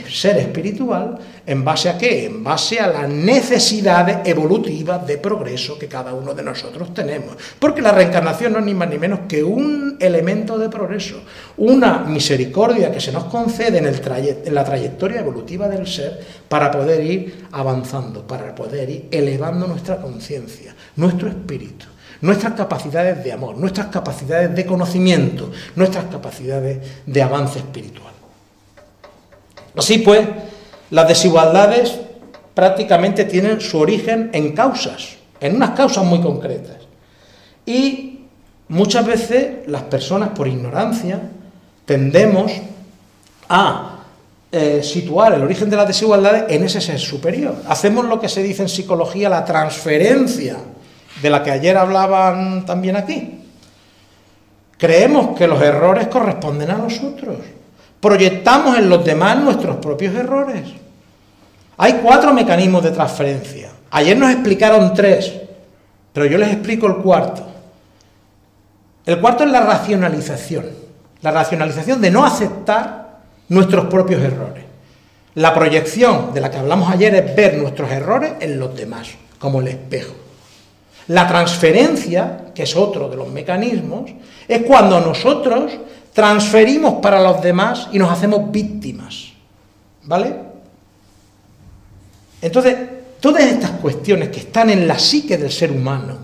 ser espiritual. ¿En base a qué? En base a las necesidades evolutivas de progreso que cada uno de nosotros tenemos. Porque la reencarnación no es ni más ni menos que un elemento de progreso, una misericordia que se nos concede en la trayectoria evolutiva del ser para poder ir avanzando, para poder ir elevando nuestra conciencia, nuestro espíritu, nuestras capacidades de amor, nuestras capacidades de conocimiento, nuestras capacidades de avance espiritual. Así pues, las desigualdades prácticamente tienen su origen en causas, en unas causas muy concretas. Y muchas veces las personas, por ignorancia, tendemos a situar el origen de las desigualdades en ese ser superior. Hacemos lo que se dice en psicología la transferencia, de la que ayer hablaban también aquí. Creemos que los errores corresponden a nosotros. Proyectamos en los demás nuestros propios errores. Hay 4 mecanismos de transferencia. Ayer nos explicaron 3, pero yo les explico el cuarto. El cuarto es la racionalización. La racionalización de no aceptar nuestros propios errores. La proyección de la que hablamos ayer es ver nuestros errores en los demás, como el espejo. La transferencia, que es otro de los mecanismos, es cuando nosotros transferimos para los demás y nos hacemos víctimas, ¿vale? Entonces, todas estas cuestiones que están en la psique del ser humano,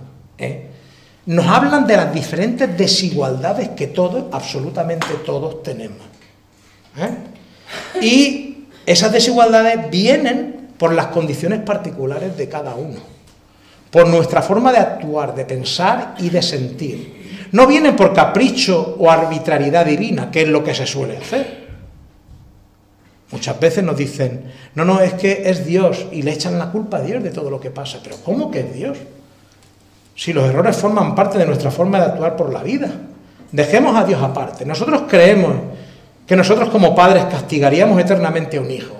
nos hablan de las diferentes desigualdades que todos, absolutamente todos, tenemos. Y esas desigualdades vienen por las condiciones particulares de cada uno, por nuestra forma de actuar, de pensar y de sentir. No vienen por capricho o arbitrariedad divina, que es lo que se suele hacer. Muchas veces nos dicen, no, es que es Dios, y le echan la culpa a Dios de todo lo que pasa. Pero ¿cómo que es Dios? Si los errores forman parte de nuestra forma de actuar por la vida. Dejemos a Dios aparte. Nosotros creemos que nosotros como padres castigaríamos eternamente a un hijo.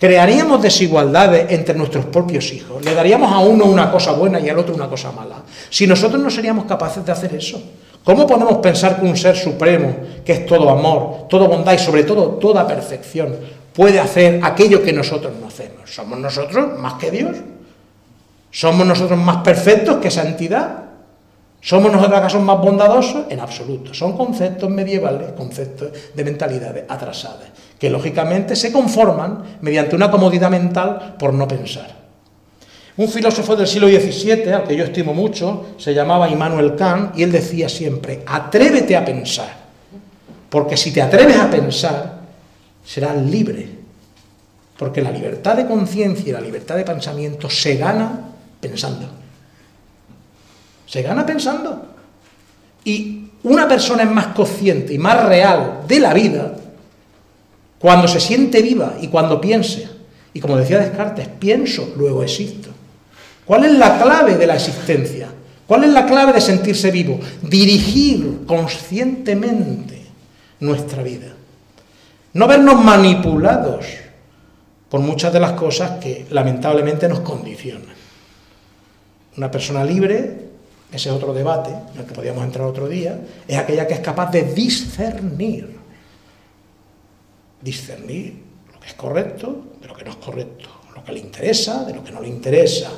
Crearíamos desigualdades entre nuestros propios hijos. Le daríamos a uno una cosa buena y al otro una cosa mala. Si nosotros no seríamos capaces de hacer eso, ¿cómo podemos pensar que un ser supremo, que es todo amor, todo bondad y sobre todo toda perfección, puede hacer aquello que nosotros no hacemos? ¿Somos nosotros más que Dios? ¿Somos nosotros más perfectos que esa entidad? ¿Somos nosotros acaso más bondadosos? En absoluto. Son conceptos medievales, conceptos de mentalidades atrasadas, que lógicamente se conforman mediante una comodidad mental por no pensar. Un filósofo del siglo XVII, al que yo estimo mucho, se llamaba Immanuel Kant, y él decía siempre, atrévete a pensar, porque si te atreves a pensar, serás libre, porque la libertad de conciencia y la libertad de pensamiento se gana pensando. Se gana pensando. Y una persona es más consciente y más real de la vida cuando se siente viva y cuando piense. Y como decía Descartes, pienso, luego existo. ¿Cuál es la clave de la existencia? ¿Cuál es la clave de sentirse vivo? Dirigir conscientemente nuestra vida. No vernos manipulados por muchas de las cosas que lamentablemente nos condicionan. Una persona libre, ese es otro debate en el que podríamos entrar otro día, es aquella que es capaz de discernir. Discernir lo que es correcto de lo que no es correcto, lo que le interesa de lo que no le interesa.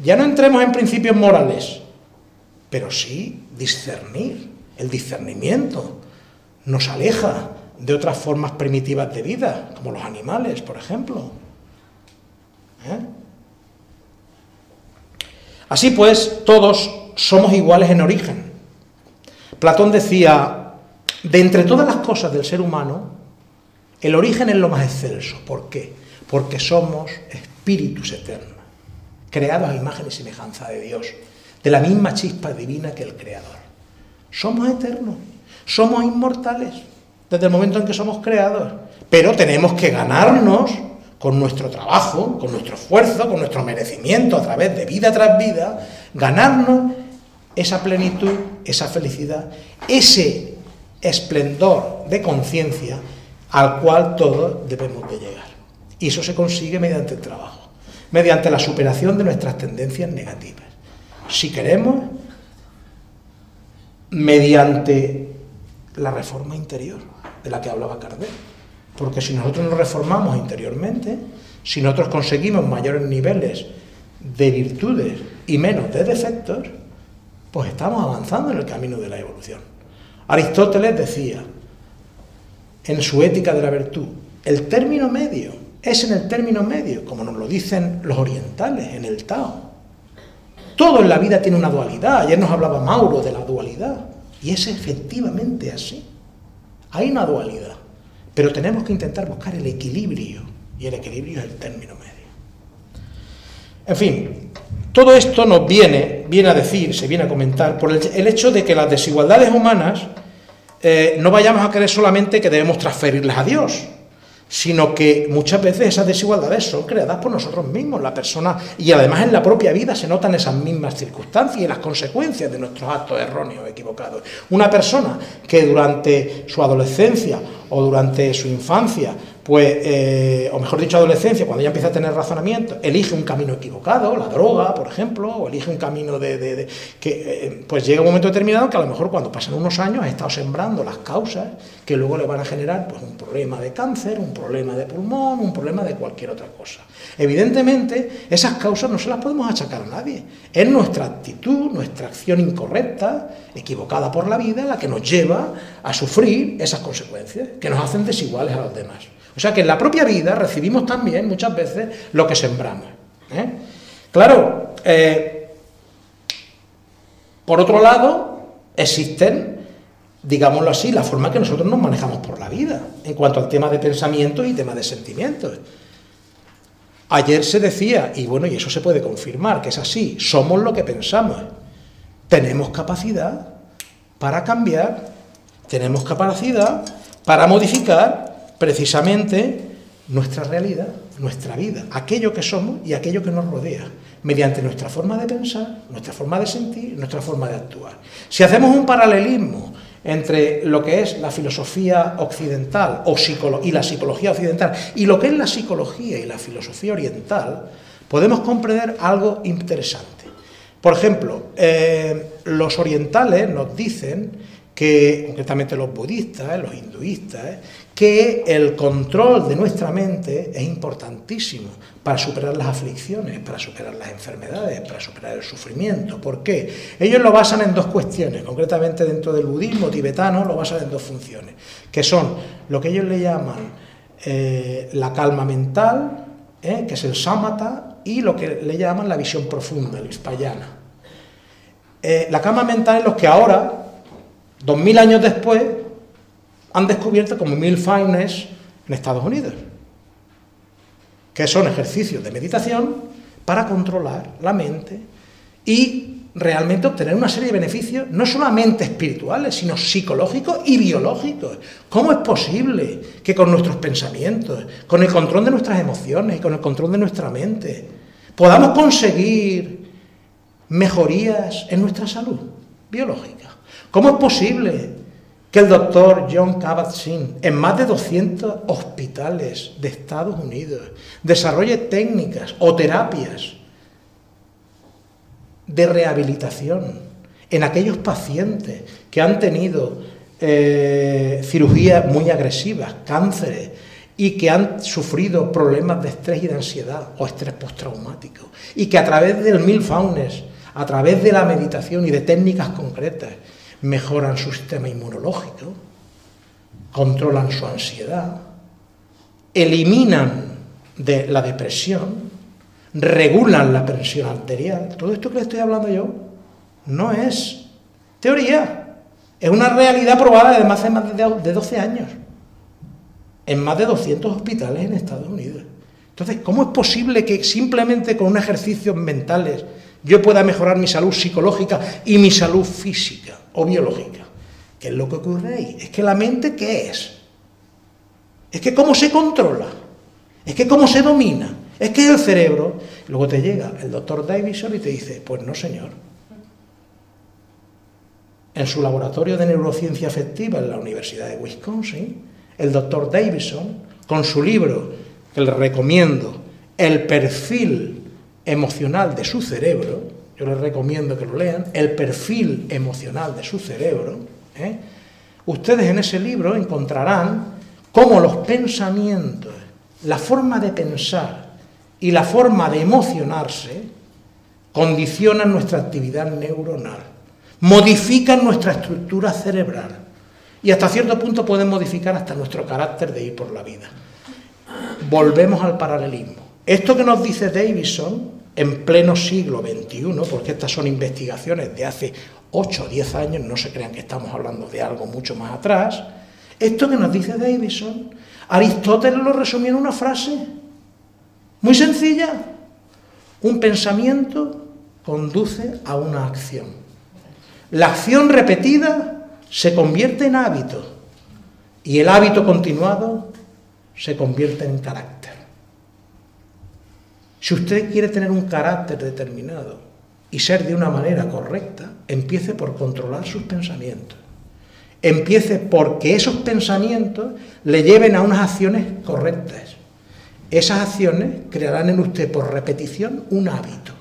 Ya no entremos en principios morales, pero sí discernir. El discernimiento nos aleja de otras formas primitivas de vida, como los animales, por ejemplo. Así pues, todos somos iguales en origen. Platón decía, de entre todas las cosas del ser humano, el origen es lo más excelso. ¿Por qué? Porque somos espíritus eternos, creados a imagen y semejanza de Dios, de la misma chispa divina que el Creador. Somos eternos, somos inmortales, desde el momento en que somos creados, pero tenemos que ganarnos con nuestro trabajo, con nuestro esfuerzo, con nuestro merecimiento a través de vida tras vida, ganarnos esa plenitud, esa felicidad, ese esplendor de conciencia al cual todos debemos de llegar. Y eso se consigue mediante el trabajo, mediante la superación de nuestras tendencias negativas. Si queremos, mediante la reforma interior de la que hablaba Kardec. Porque si nosotros nos reformamos interiormente, si nosotros conseguimos mayores niveles de virtudes y menos de defectos, pues estamos avanzando en el camino de la evolución. Aristóteles decía, en su Ética de la Virtud, el término medio, es en el término medio, como nos lo dicen los orientales, en el Tao. Todo en la vida tiene una dualidad. Ayer nos hablaba Mauro de la dualidad, y es efectivamente así. Hay una dualidad, pero tenemos que intentar buscar el equilibrio, y el equilibrio es el término medio. En fin, todo esto nos viene a decir, se viene a comentar, por el hecho de que las desigualdades humanas no vayamos a creer solamente que debemos transferirlas a Dios, sino que muchas veces esas desigualdades son creadas por nosotros mismos, la persona, y además en la propia vida se notan esas mismas circunstancias y las consecuencias de nuestros actos erróneos, equivocados. Una persona que durante su adolescencia o durante su infancia, pues, o mejor dicho adolescencia, cuando ya empieza a tener razonamiento, elige un camino equivocado, la droga, por ejemplo, o elige un camino pues llega un momento determinado que a lo mejor cuando pasan unos años ha estado sembrando las causas que luego le van a generar pues un problema de cáncer, un problema de pulmón, un problema de cualquier otra cosa. Evidentemente, esas causas no se las podemos achacar a nadie. Es nuestra actitud, nuestra acción incorrecta, equivocada por la vida, la que nos lleva a sufrir esas consecuencias, que nos hacen desiguales a los demás. O sea que en la propia vida recibimos también muchas veces lo que sembramos. Claro, por otro lado, existen, digámoslo así, la forma que nosotros nos manejamos por la vida, en cuanto al tema de pensamientos y tema de sentimientos. Ayer se decía, y bueno, y eso se puede confirmar, que es así, somos lo que pensamos. Tenemos capacidad para cambiar, tenemos capacidad para modificar precisamente nuestra realidad, nuestra vida, aquello que somos y aquello que nos rodea, mediante nuestra forma de pensar, nuestra forma de sentir, nuestra forma de actuar. Si hacemos un paralelismo entre lo que es la filosofía occidental y la psicología occidental y lo que es la psicología y la filosofía oriental, podemos comprender algo interesante. Por ejemplo, los orientales nos dicen que, concretamente los budistas, los hinduistas, que el control de nuestra mente es importantísimo para superar las aflicciones, para superar las enfermedades, para superar el sufrimiento. ¿Por qué? Ellos lo basan en dos cuestiones, concretamente dentro del budismo tibetano lo basan en dos funciones, que son lo que ellos le llaman la calma mental, que es el samatha, y lo que le llaman la visión profunda, el vispayana. La calma mental es lo que ahora, 2000 años después, han descubierto como mindfulness en Estados Unidos, que son ejercicios de meditación para controlar la mente y realmente obtener una serie de beneficios, no solamente espirituales, sino psicológicos y biológicos. ¿Cómo es posible que con nuestros pensamientos, con el control de nuestras emociones y con el control de nuestra mente, podamos conseguir mejorías en nuestra salud biológica? ¿Cómo es posible que el doctor Jon Kabat-Zinn, en más de 200 hospitales de Estados Unidos, desarrolle técnicas o terapias de rehabilitación en aquellos pacientes que han tenido cirugías muy agresivas, cánceres, y que han sufrido problemas de estrés y de ansiedad o estrés postraumático, y que a través del mindfulness, a través de la meditación y de técnicas concretas, mejoran su sistema inmunológico, controlan su ansiedad, eliminan de la depresión, regulan la presión arterial. Todo esto que le estoy hablando yo no es teoría, es una realidad probada desde hace más de 12 años, en más de 200 hospitales en Estados Unidos. Entonces, ¿cómo es posible que simplemente con unos ejercicios mentales yo pueda mejorar mi salud psicológica y mi salud física o biológica? ¿Qué es lo que ocurre ahí? Es que la mente, ¿qué es? Es que cómo se controla, es que cómo se domina, es que el cerebro. Luego te llega el doctor Davidson y te dice, pues no señor. En su laboratorio de neurociencia afectiva en la Universidad de Wisconsin, el doctor Davidson, con su libro, que le recomiendo, El perfil emocional de su cerebro, yo les recomiendo que lo lean, El perfil emocional de su cerebro, ustedes en ese libro encontrarán cómo los pensamientos, la forma de pensar y la forma de emocionarse condicionan nuestra actividad neuronal, modifican nuestra estructura cerebral y hasta cierto punto pueden modificar hasta nuestro carácter de ir por la vida. Volvemos al paralelismo. Esto que nos dice Davidson en pleno siglo XXI, porque estas son investigaciones de hace 8 o 10 años, no se crean que estamos hablando de algo mucho más atrás, esto que nos dice Davidson, Aristóteles lo resumió en una frase muy sencilla: un pensamiento conduce a una acción. La acción repetida se convierte en hábito y el hábito continuado se convierte en carácter. Si usted quiere tener un carácter determinado y ser de una manera correcta, empiece por controlar sus pensamientos. Empiece porque esos pensamientos le lleven a unas acciones correctas. Esas acciones crearán en usted por repetición un hábito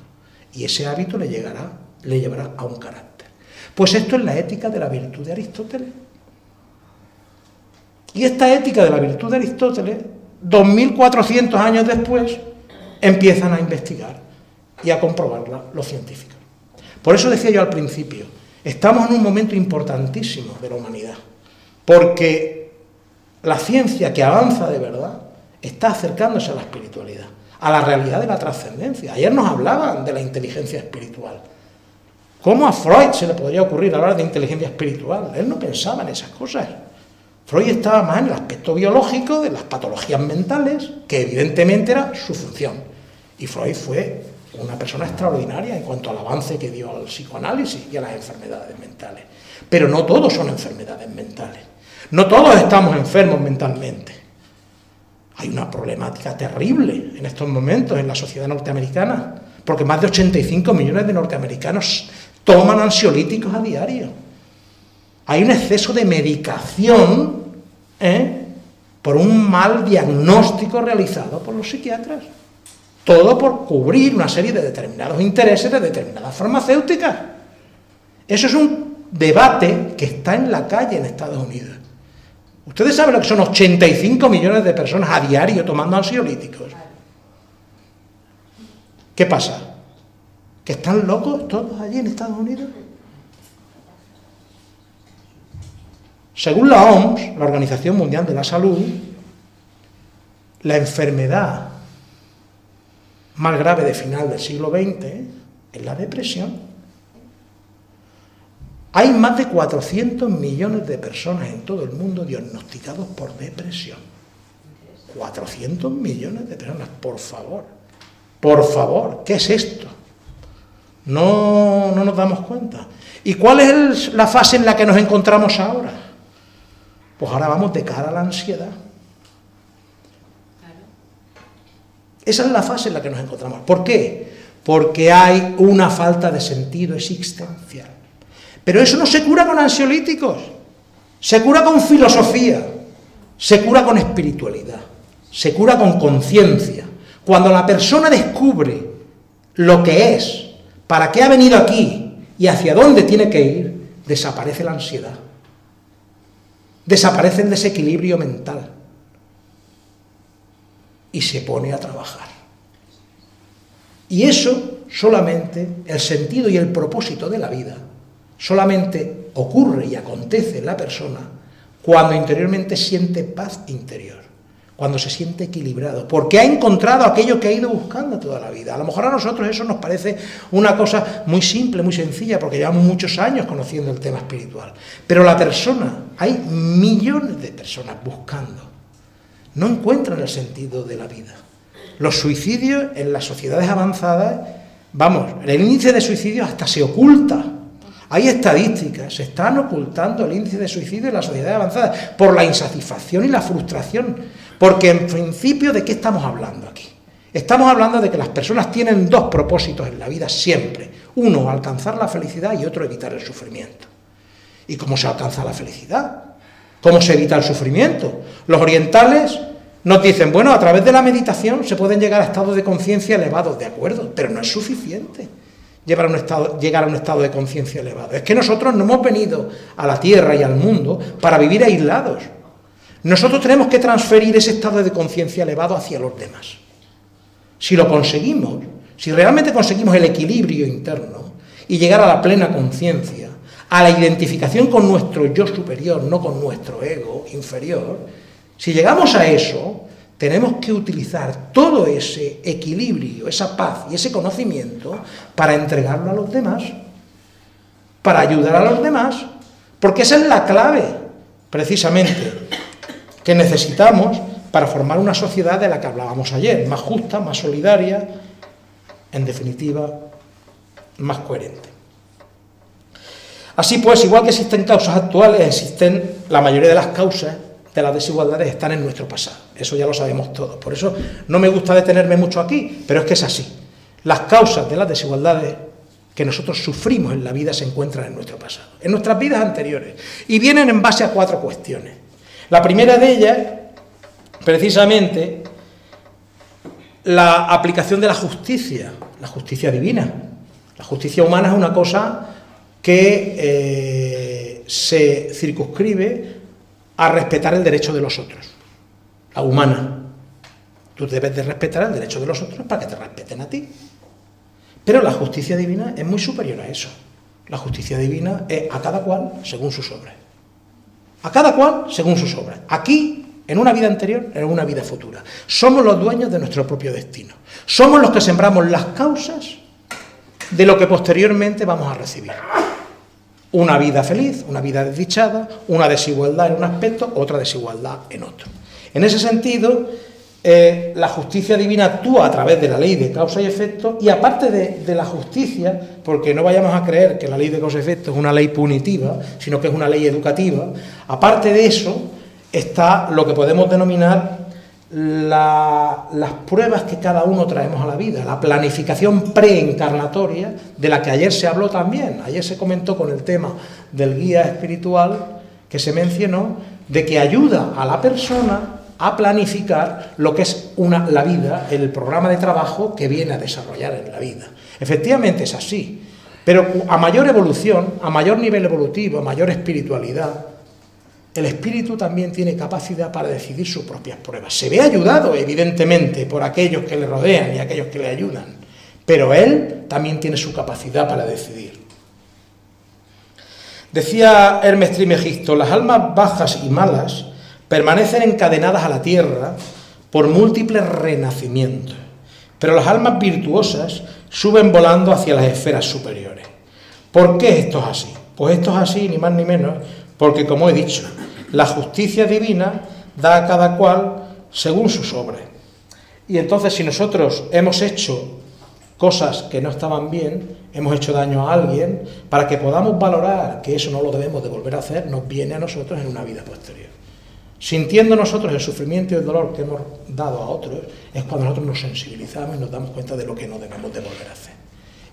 y ese hábito le llevará a un carácter. Pues esto es la ética de la virtud de Aristóteles. Y esta ética de la virtud de Aristóteles, 2400 años después, empiezan a investigar y a comprobarla los científicos. Por eso decía yo al principio, estamos en un momento importantísimo de la humanidad, porque la ciencia que avanza de verdad está acercándose a la espiritualidad, a la realidad de la trascendencia. Ayer nos hablaban de la inteligencia espiritual. ¿Cómo a Freud se le podría ocurrir hablar de inteligencia espiritual? Él no pensaba en esas cosas. Freud estaba más en el aspecto biológico de las patologías mentales, que evidentemente era su función. Y Freud fue una persona extraordinaria en cuanto al avance que dio al psicoanálisis y a las enfermedades mentales. Pero no todos son enfermedades mentales. No todos estamos enfermos mentalmente. Hay una problemática terrible en estos momentos en la sociedad norteamericana, porque más de 85 millones de norteamericanos toman ansiolíticos a diario. Hay un exceso de medicación por un mal diagnóstico realizado por los psiquiatras. Todo por cubrir una serie de determinados intereses de determinadas farmacéuticas. Eso es un debate que está en la calle en Estados Unidos. ¿Ustedes saben lo que son 85 millones de personas a diario tomando ansiolíticos? ¿Qué pasa? ¿Que están locos todos allí en Estados Unidos? Según la OMS, la Organización Mundial de la Salud, la enfermedad más grave de final del siglo XX es la depresión. Hay más de 400 millones de personas en todo el mundo diagnosticados por depresión. 400 millones de personas, por favor, ¿qué es esto? No nos damos cuenta. ¿Y cuál es la fase en la que nos encontramos ahora? Pues ahora vamos de cara a la ansiedad. Esa es la fase en la que nos encontramos. ¿Por qué? Porque hay una falta de sentido existencial. Pero eso no se cura con ansiolíticos, se cura con filosofía, se cura con espiritualidad, se cura con conciencia. Cuando la persona descubre lo que es, para qué ha venido aquí y hacia dónde tiene que ir, desaparece la ansiedad, desaparece el desequilibrio mental y se pone a trabajar. Y eso solamente, el sentido y el propósito de la vida, solamente ocurre y acontece en la persona cuando interiormente siente paz interior, cuando se siente equilibrado, porque ha encontrado aquello que ha ido buscando toda la vida. A lo mejor a nosotros eso nos parece una cosa muy simple, muy sencilla, porque llevamos muchos años conociendo el tema espiritual. Pero la persona, hay millones de personas buscando, no encuentran el sentido de la vida. Los suicidios en las sociedades avanzadas, vamos, el índice de suicidios hasta se oculta. Hay estadísticas, se están ocultando el índice de suicidio en las sociedades avanzadas por la insatisfacción y la frustración. Porque en principio, ¿de qué estamos hablando aquí? Estamos hablando de que las personas tienen dos propósitos en la vida siempre. Uno, alcanzar la felicidad y otro, evitar el sufrimiento. ¿Y cómo se alcanza la felicidad? ¿Cómo se evita el sufrimiento? Los orientales nos dicen, bueno, a través de la meditación se pueden llegar a estados de conciencia elevados, de acuerdo, pero no es suficiente llegar a un estado de conciencia elevado. Es que nosotros no hemos venido a la Tierra y al mundo para vivir aislados. Nosotros tenemos que transferir ese estado de conciencia elevado hacia los demás. Si lo conseguimos, si realmente conseguimos el equilibrio interno y llegar a la plena conciencia, a la identificación con nuestro yo superior, no con nuestro ego inferior, si llegamos a eso, tenemos que utilizar todo ese equilibrio, esa paz y ese conocimiento para entregarlo a los demás, para ayudar a los demás, porque esa es la clave, precisamente, que necesitamos para formar una sociedad de la que hablábamos ayer, más justa, más solidaria, en definitiva, más coherente. Así pues, igual que existen causas actuales, existen la mayoría de las causas de las desigualdades están en nuestro pasado. Eso ya lo sabemos todos. Por eso no me gusta detenerme mucho aquí, pero es que es así. Las causas de las desigualdades que nosotros sufrimos en la vida se encuentran en nuestro pasado, en nuestras vidas anteriores, y vienen en base a 4 cuestiones. La primera de ellas, precisamente, la aplicación de la justicia divina. La justicia humana es una cosa que se circunscribe a respetar el derecho de los otros, la humana. Tú debes de respetar el derecho de los otros para que te respeten a ti. Pero la justicia divina es muy superior a eso. La justicia divina es a cada cual según sus obras. A cada cual según sus obras. Aquí en una vida anterior, en una vida futura. Somos los dueños de nuestro propio destino. Somos los que sembramos las causas de lo que posteriormente vamos a recibir. Una vida feliz, una vida desdichada, una desigualdad en un aspecto, otra desigualdad en otro. En ese sentido, la justicia divina actúa a través de la ley de causa y efecto, y aparte de la justicia, porque no vayamos a creer que la ley de causa y efecto es una ley punitiva, sino que es una ley educativa, aparte de eso está lo que podemos denominar las pruebas que cada uno traemos a la vida, la planificación preencarnatoria, de la que ayer se habló también. Ayer se comentó con el tema del guía espiritual, que se mencionó, de que ayuda a la persona a planificar lo que es la vida, el programa de trabajo que viene a desarrollar en la vida. Efectivamente es así, pero a mayor evolución, a mayor nivel evolutivo, a mayor espiritualidad, el espíritu también tiene capacidad para decidir sus propias pruebas. Se ve ayudado, evidentemente, por aquellos que le rodean y aquellos que le ayudan, pero él también tiene su capacidad para decidir. Decía Hermes Trismegisto, las almas bajas y malas permanecen encadenadas a la tierra por múltiples renacimientos, pero las almas virtuosas suben volando hacia las esferas superiores. ¿Por qué esto es así? Pues esto es así, ni más ni menos, porque, como he dicho, la justicia divina da a cada cual según sus obras. Y entonces, si nosotros hemos hecho cosas que no estaban bien, hemos hecho daño a alguien, para que podamos valorar que eso no lo debemos de volver a hacer, nos viene a nosotros en una vida posterior. Sintiendo nosotros el sufrimiento y el dolor que hemos dado a otros, es cuando nosotros nos sensibilizamos y nos damos cuenta de lo que no debemos de volver a hacer.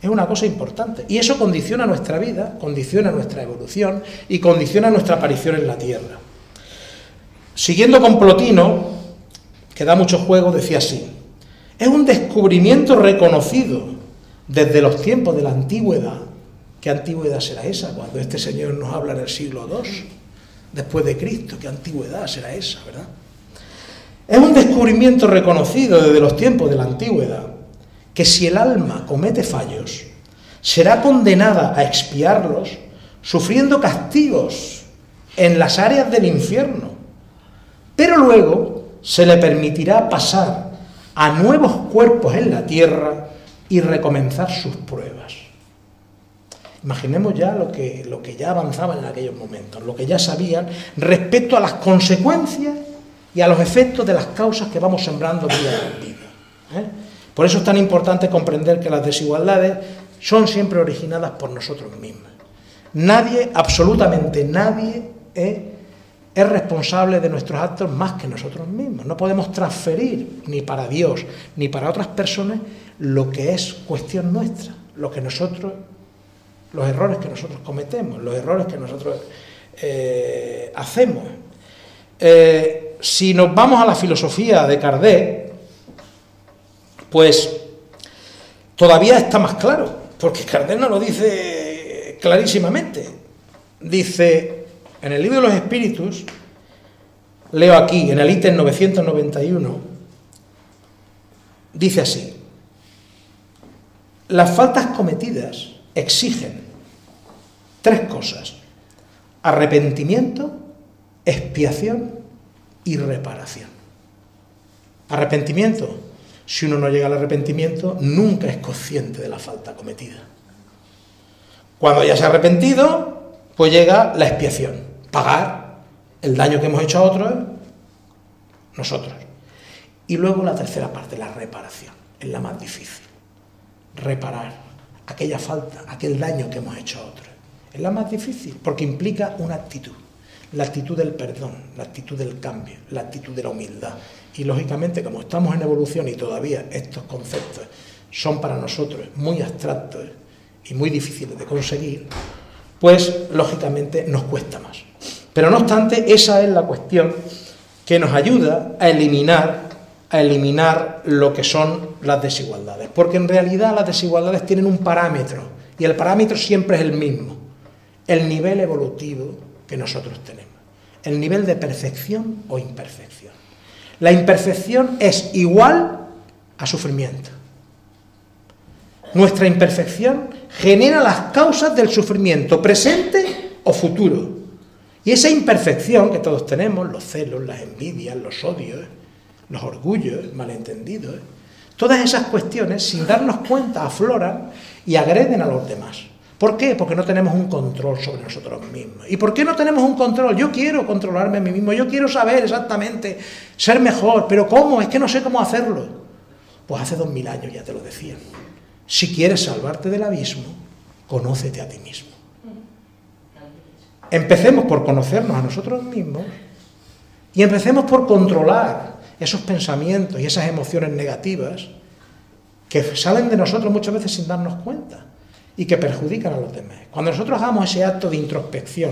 Es una cosa importante, y eso condiciona nuestra vida, condiciona nuestra evolución y condiciona nuestra aparición en la Tierra. Siguiendo con Plotino, que da mucho juego, decía así: es un descubrimiento reconocido desde los tiempos de la antigüedad. ¿Qué antigüedad será esa? Cuando este señor nos habla en el siglo II, después de Cristo, ¿qué antigüedad será esa, verdad? Es un descubrimiento reconocido desde los tiempos de la antigüedad, que si el alma comete fallos, será condenada a expiarlos, sufriendo castigos en las áreas del infierno, pero luego se le permitirá pasar a nuevos cuerpos en la tierra y recomenzar sus pruebas. Imaginemos ya lo que ya avanzaban en aquellos momentos, lo que ya sabían respecto a las consecuencias y a los efectos de las causas que vamos sembrando día a día. Por eso es tan importante comprender que las desigualdades son siempre originadas por nosotros mismos. Nadie, absolutamente nadie, es responsable de nuestros actos más que nosotros mismos. No podemos transferir ni para Dios ni para otras personas lo que es cuestión nuestra, lo que nosotros, los errores que nosotros cometemos, los errores que nosotros hacemos. Si nos vamos a la filosofía de Kardec, pues todavía está más claro, porque Kardec nos lo dice clarísimamente. Dice, en el libro de los Espíritus, leo aquí, en el ítem 991, dice así: las faltas cometidas exigen tres cosas: arrepentimiento, expiación y reparación. Arrepentimiento. Si uno no llega al arrepentimiento, nunca es consciente de la falta cometida. Cuando ya se ha arrepentido, pues llega la expiación, pagar el daño que hemos hecho a otros, nosotros. Y luego la tercera parte, la reparación, es la más difícil. Reparar aquella falta, aquel daño que hemos hecho a otros. Es la más difícil, porque implica una actitud. La actitud del perdón, la actitud del cambio, la actitud de la humildad. Y lógicamente, como estamos en evolución y todavía estos conceptos son para nosotros muy abstractos y muy difíciles de conseguir, pues lógicamente nos cuesta más. Pero no obstante, esa es la cuestión que nos ayuda a eliminar lo que son las desigualdades. Porque en realidad las desigualdades tienen un parámetro, y el parámetro siempre es el mismo: el nivel evolutivo que nosotros tenemos, el nivel de perfección o imperfección. La imperfección es igual a sufrimiento. Nuestra imperfección genera las causas del sufrimiento presente o futuro. Y esa imperfección que todos tenemos, los celos, las envidias, los odios, los orgullos, malentendidos, todas esas cuestiones, sin darnos cuenta, afloran y agreden a los demás. ¿Por qué? Porque no tenemos un control sobre nosotros mismos. ¿Y por qué no tenemos un control? Yo quiero controlarme a mí mismo, yo quiero saber exactamente, ser mejor, pero ¿cómo? Es que no sé cómo hacerlo. Pues hace 2000 años ya te lo decían. Si quieres salvarte del abismo, conócete a ti mismo. Empecemos por conocernos a nosotros mismos y empecemos por controlar esos pensamientos y esas emociones negativas que salen de nosotros muchas veces sin darnos cuenta y que perjudican a los demás. Cuando nosotros hagamos ese acto de introspección,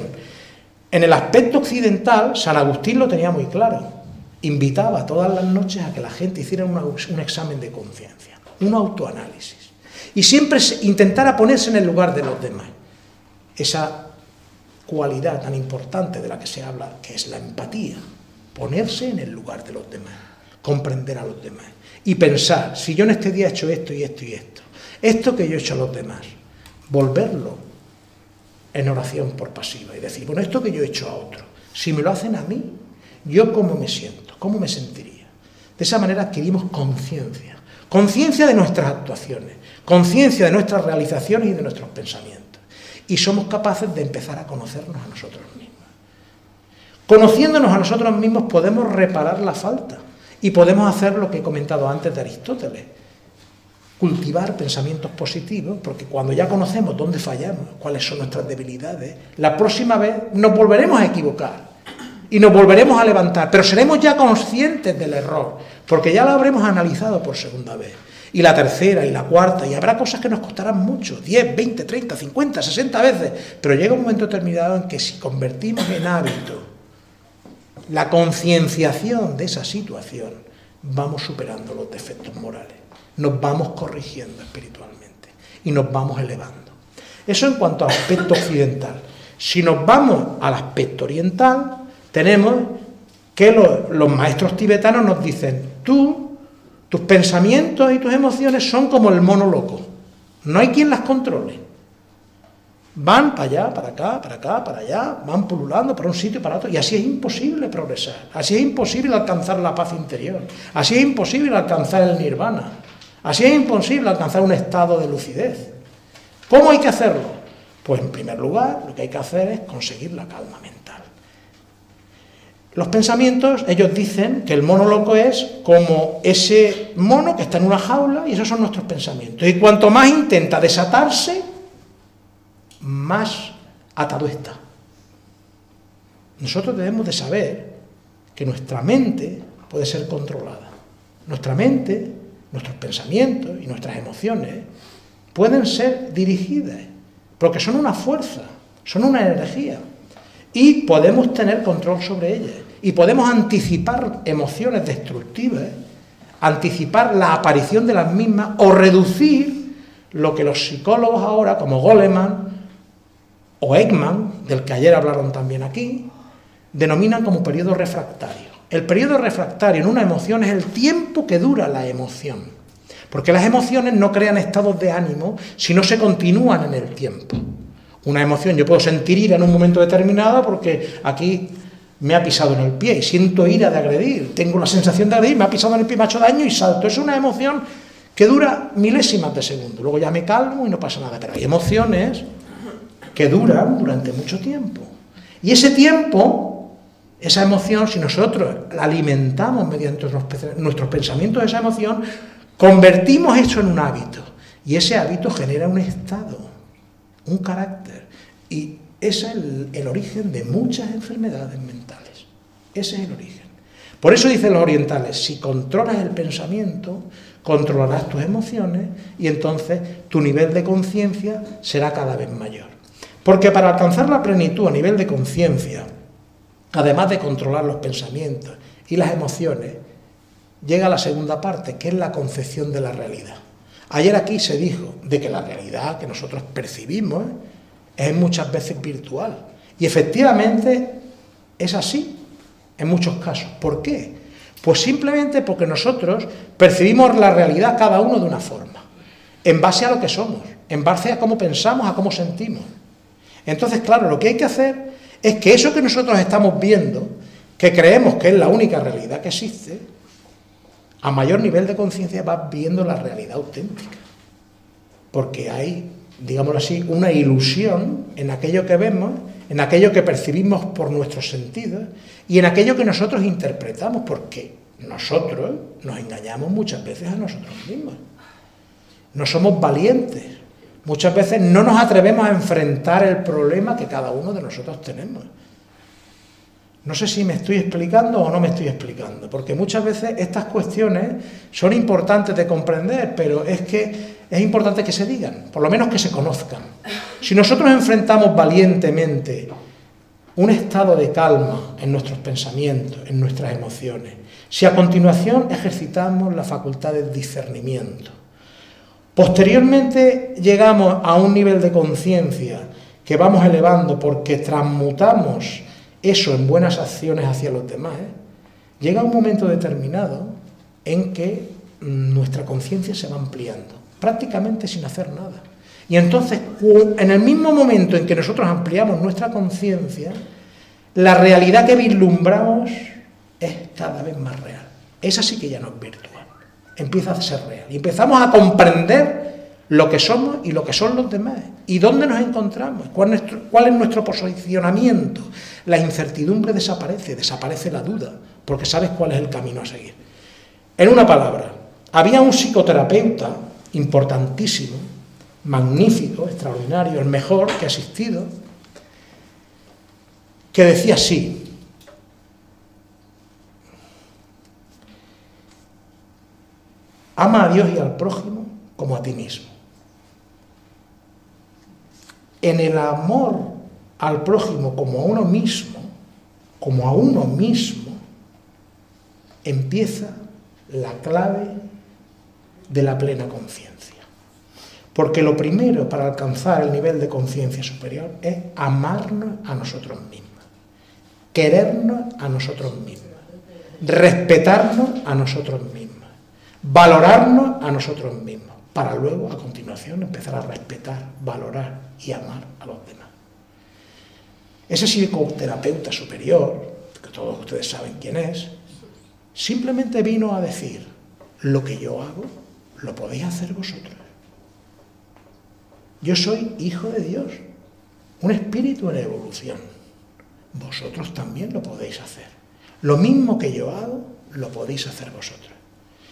en el aspecto occidental, San Agustín lo tenía muy claro. Invitaba todas las noches a que la gente hiciera un examen de conciencia, un autoanálisis. Y siempre intentara ponerse en el lugar de los demás. Esa cualidad tan importante de la que se habla, que es la empatía. Ponerse en el lugar de los demás, comprender a los demás. Y pensar, si yo en este día he hecho esto y esto y esto, esto que yo he hecho a los demás, volverlo en oración por pasiva y decir, bueno, esto que yo he hecho a otro, si me lo hacen a mí, ¿yo cómo me siento? ¿Cómo me sentiría? De esa manera adquirimos conciencia. Conciencia de nuestras actuaciones, conciencia de nuestras realizaciones y de nuestros pensamientos. Y somos capaces de empezar a conocernos a nosotros mismos. Conociéndonos a nosotros mismos podemos reparar la falta y podemos hacer lo que he comentado antes de Aristóteles. Cultivar pensamientos positivos, porque cuando ya conocemos dónde fallamos, cuáles son nuestras debilidades, la próxima vez nos volveremos a equivocar y nos volveremos a levantar, pero seremos ya conscientes del error, porque ya lo habremos analizado por segunda vez, y la tercera, y la cuarta, y habrá cosas que nos costarán mucho, 10, 20, 30, 50, 60 veces, pero llega un momento determinado en que si convertimos en hábito la concienciación de esa situación, vamos superando los defectos morales, nos vamos corrigiendo espiritualmente y nos vamos elevando. Eso en cuanto al aspecto occidental. Si nos vamos al aspecto oriental, tenemos que los maestros tibetanos nos dicen, tus pensamientos y tus emociones son como el mono loco, no hay quien las controle. Van para allá, para acá, para acá, para allá, van pululando para un sitio y para otro, y así es imposible progresar, así es imposible alcanzar la paz interior, así es imposible alcanzar el nirvana, así es imposible alcanzar un estado de lucidez. ¿Cómo hay que hacerlo? Pues en primer lugar, lo que hay que hacer es conseguir la calma mental. Los pensamientos, ellos dicen que el mono loco es como ese mono que está en una jaula y esos son nuestros pensamientos. Y cuanto más intenta desatarse, más atado está. Nosotros debemos de saber que nuestra mente puede ser controlada. Nuestra mente, nuestros pensamientos y nuestras emociones pueden ser dirigidas, porque son una fuerza, son una energía, y podemos tener control sobre ellas, y podemos anticipar emociones destructivas, anticipar la aparición de las mismas, o reducir lo que los psicólogos ahora, como Goleman o Ekman, del que ayer hablaron también aquí, denominan como periodo refractario. El periodo refractario en una emoción es el tiempo que dura la emoción, porque las emociones no crean estados de ánimo, sino se continúan en el tiempo. Una emoción, yo puedo sentir ira en un momento determinado porque aquí me ha pisado en el pie y siento ira de agredir, tengo la sensación de agredir, me ha pisado en el pie, me ha hecho daño y salto. Es una emoción que dura milésimas de segundo, luego ya me calmo y no pasa nada, pero hay emociones que duran durante mucho tiempo. Y ese tiempo, esa emoción, si nosotros la alimentamos mediante nuestros pensamientos de esa emoción, convertimos eso en un hábito. Y ese hábito genera un estado, un carácter. Y ese es el origen de muchas enfermedades mentales. Ese es el origen. Por eso dicen los orientales, si controlas el pensamiento, controlarás tus emociones y entonces tu nivel de conciencia será cada vez mayor. Porque para alcanzar la plenitud a nivel de conciencia, además de controlar los pensamientos y las emociones, llega la segunda parte, que es la concepción de la realidad. Ayer aquí se dijo de que la realidad que nosotros percibimos es muchas veces virtual. Y efectivamente es así en muchos casos. ¿Por qué? Pues simplemente porque nosotros percibimos la realidad cada uno de una forma, en base a lo que somos, en base a cómo pensamos, a cómo sentimos. Entonces, claro, lo que hay que hacer es que eso que nosotros estamos viendo, que creemos que es la única realidad que existe, a mayor nivel de conciencia vas viendo la realidad auténtica. Porque hay, digámoslo así, una ilusión en aquello que vemos, en aquello que percibimos por nuestros sentidos y en aquello que nosotros interpretamos, porque nosotros nos engañamos muchas veces a nosotros mismos. No somos valientes. Muchas veces no nos atrevemos a enfrentar el problema que cada uno de nosotros tenemos. No sé si me estoy explicando o no me estoy explicando, porque muchas veces estas cuestiones son importantes de comprender, pero es que es importante que se digan, por lo menos que se conozcan. Si nosotros enfrentamos valientemente un estado de calma en nuestros pensamientos, en nuestras emociones, si a continuación ejercitamos la facultad de discernimiento, posteriormente llegamos a un nivel de conciencia que vamos elevando porque transmutamos eso en buenas acciones hacia los demás, llega un momento determinado en que nuestra conciencia se va ampliando, prácticamente sin hacer nada. Y entonces, en el mismo momento en que nosotros ampliamos nuestra conciencia, la realidad que vislumbramos es cada vez más real. Esa sí que ya no es virtual, empieza a ser real. Y empezamos a comprender lo que somos y lo que son los demás, y dónde nos encontramos, cuál es nuestro posicionamiento. La incertidumbre desaparece la duda, porque sabes cuál es el camino a seguir. En una palabra, había un psicoterapeuta importantísimo, magnífico, extraordinario, el mejor que ha existido, que decía así: ama a Dios y al prójimo como a ti mismo. En el amor al prójimo como a uno mismo, empieza la clave de la plena conciencia. Porque lo primero para alcanzar el nivel de conciencia superior es amarnos a nosotros mismos, querernos a nosotros mismos, respetarnos a nosotros mismos, valorarnos a nosotros mismos, para luego, a continuación, empezar a respetar, valorar y amar a los demás. Ese psicoterapeuta superior, que todos ustedes saben quién es, simplemente vino a decir: lo que yo hago, lo podéis hacer vosotros. Yo soy hijo de Dios, un espíritu en evolución. Vosotros también lo podéis hacer. Lo mismo que yo hago, lo podéis hacer vosotros.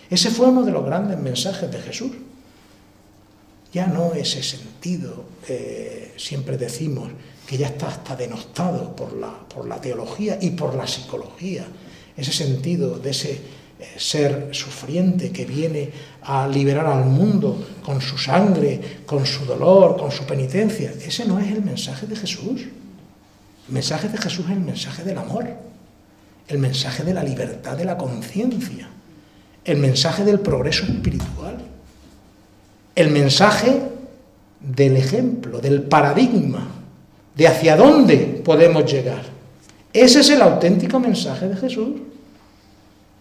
Ese fue uno de los grandes mensajes de Jesús. Ya no ese sentido, siempre decimos que ya está hasta denostado por la teología y por la psicología, ese sentido de ese ser sufriente que viene a liberar al mundo con su sangre, con su dolor, con su penitencia. Ese no es el mensaje de Jesús. El mensaje de Jesús es el mensaje del amor, el mensaje de la libertad de la conciencia, el mensaje del progreso espiritual, el mensaje del ejemplo, del paradigma, de hacia dónde podemos llegar. Ese es el auténtico mensaje de Jesús.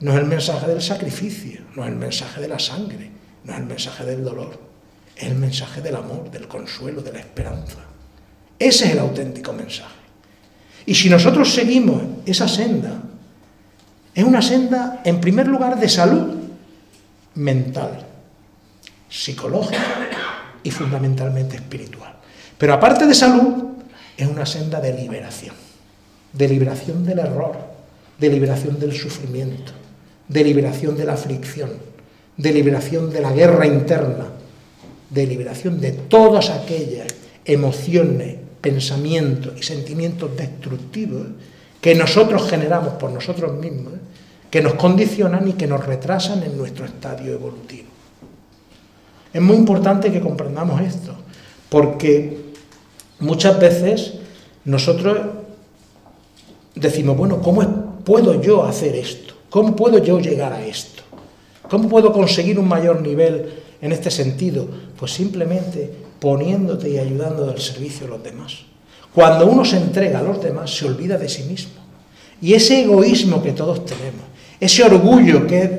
No es el mensaje del sacrificio, no es el mensaje de la sangre, no es el mensaje del dolor, es el mensaje del amor, del consuelo, de la esperanza. Ese es el auténtico mensaje. Y si nosotros seguimos esa senda, es una senda, en primer lugar, de salud mental, psicológica y fundamentalmente espiritual. Pero aparte de salud, es una senda de liberación del error, de liberación del sufrimiento, de liberación de la aflicción, de liberación de la guerra interna, de liberación de todas aquellas emociones, pensamientos y sentimientos destructivos que nosotros generamos por nosotros mismos, que nos condicionan y que nos retrasan en nuestro estadio evolutivo. Es muy importante que comprendamos esto, porque muchas veces nosotros decimos, bueno, ¿cómo puedo yo hacer esto? ¿Cómo puedo yo llegar a esto? ¿Cómo puedo conseguir un mayor nivel en este sentido? Pues simplemente poniéndote y ayudando al servicio de los demás. Cuando uno se entrega a los demás, se olvida de sí mismo. Y ese egoísmo que todos tenemos, ese orgullo que es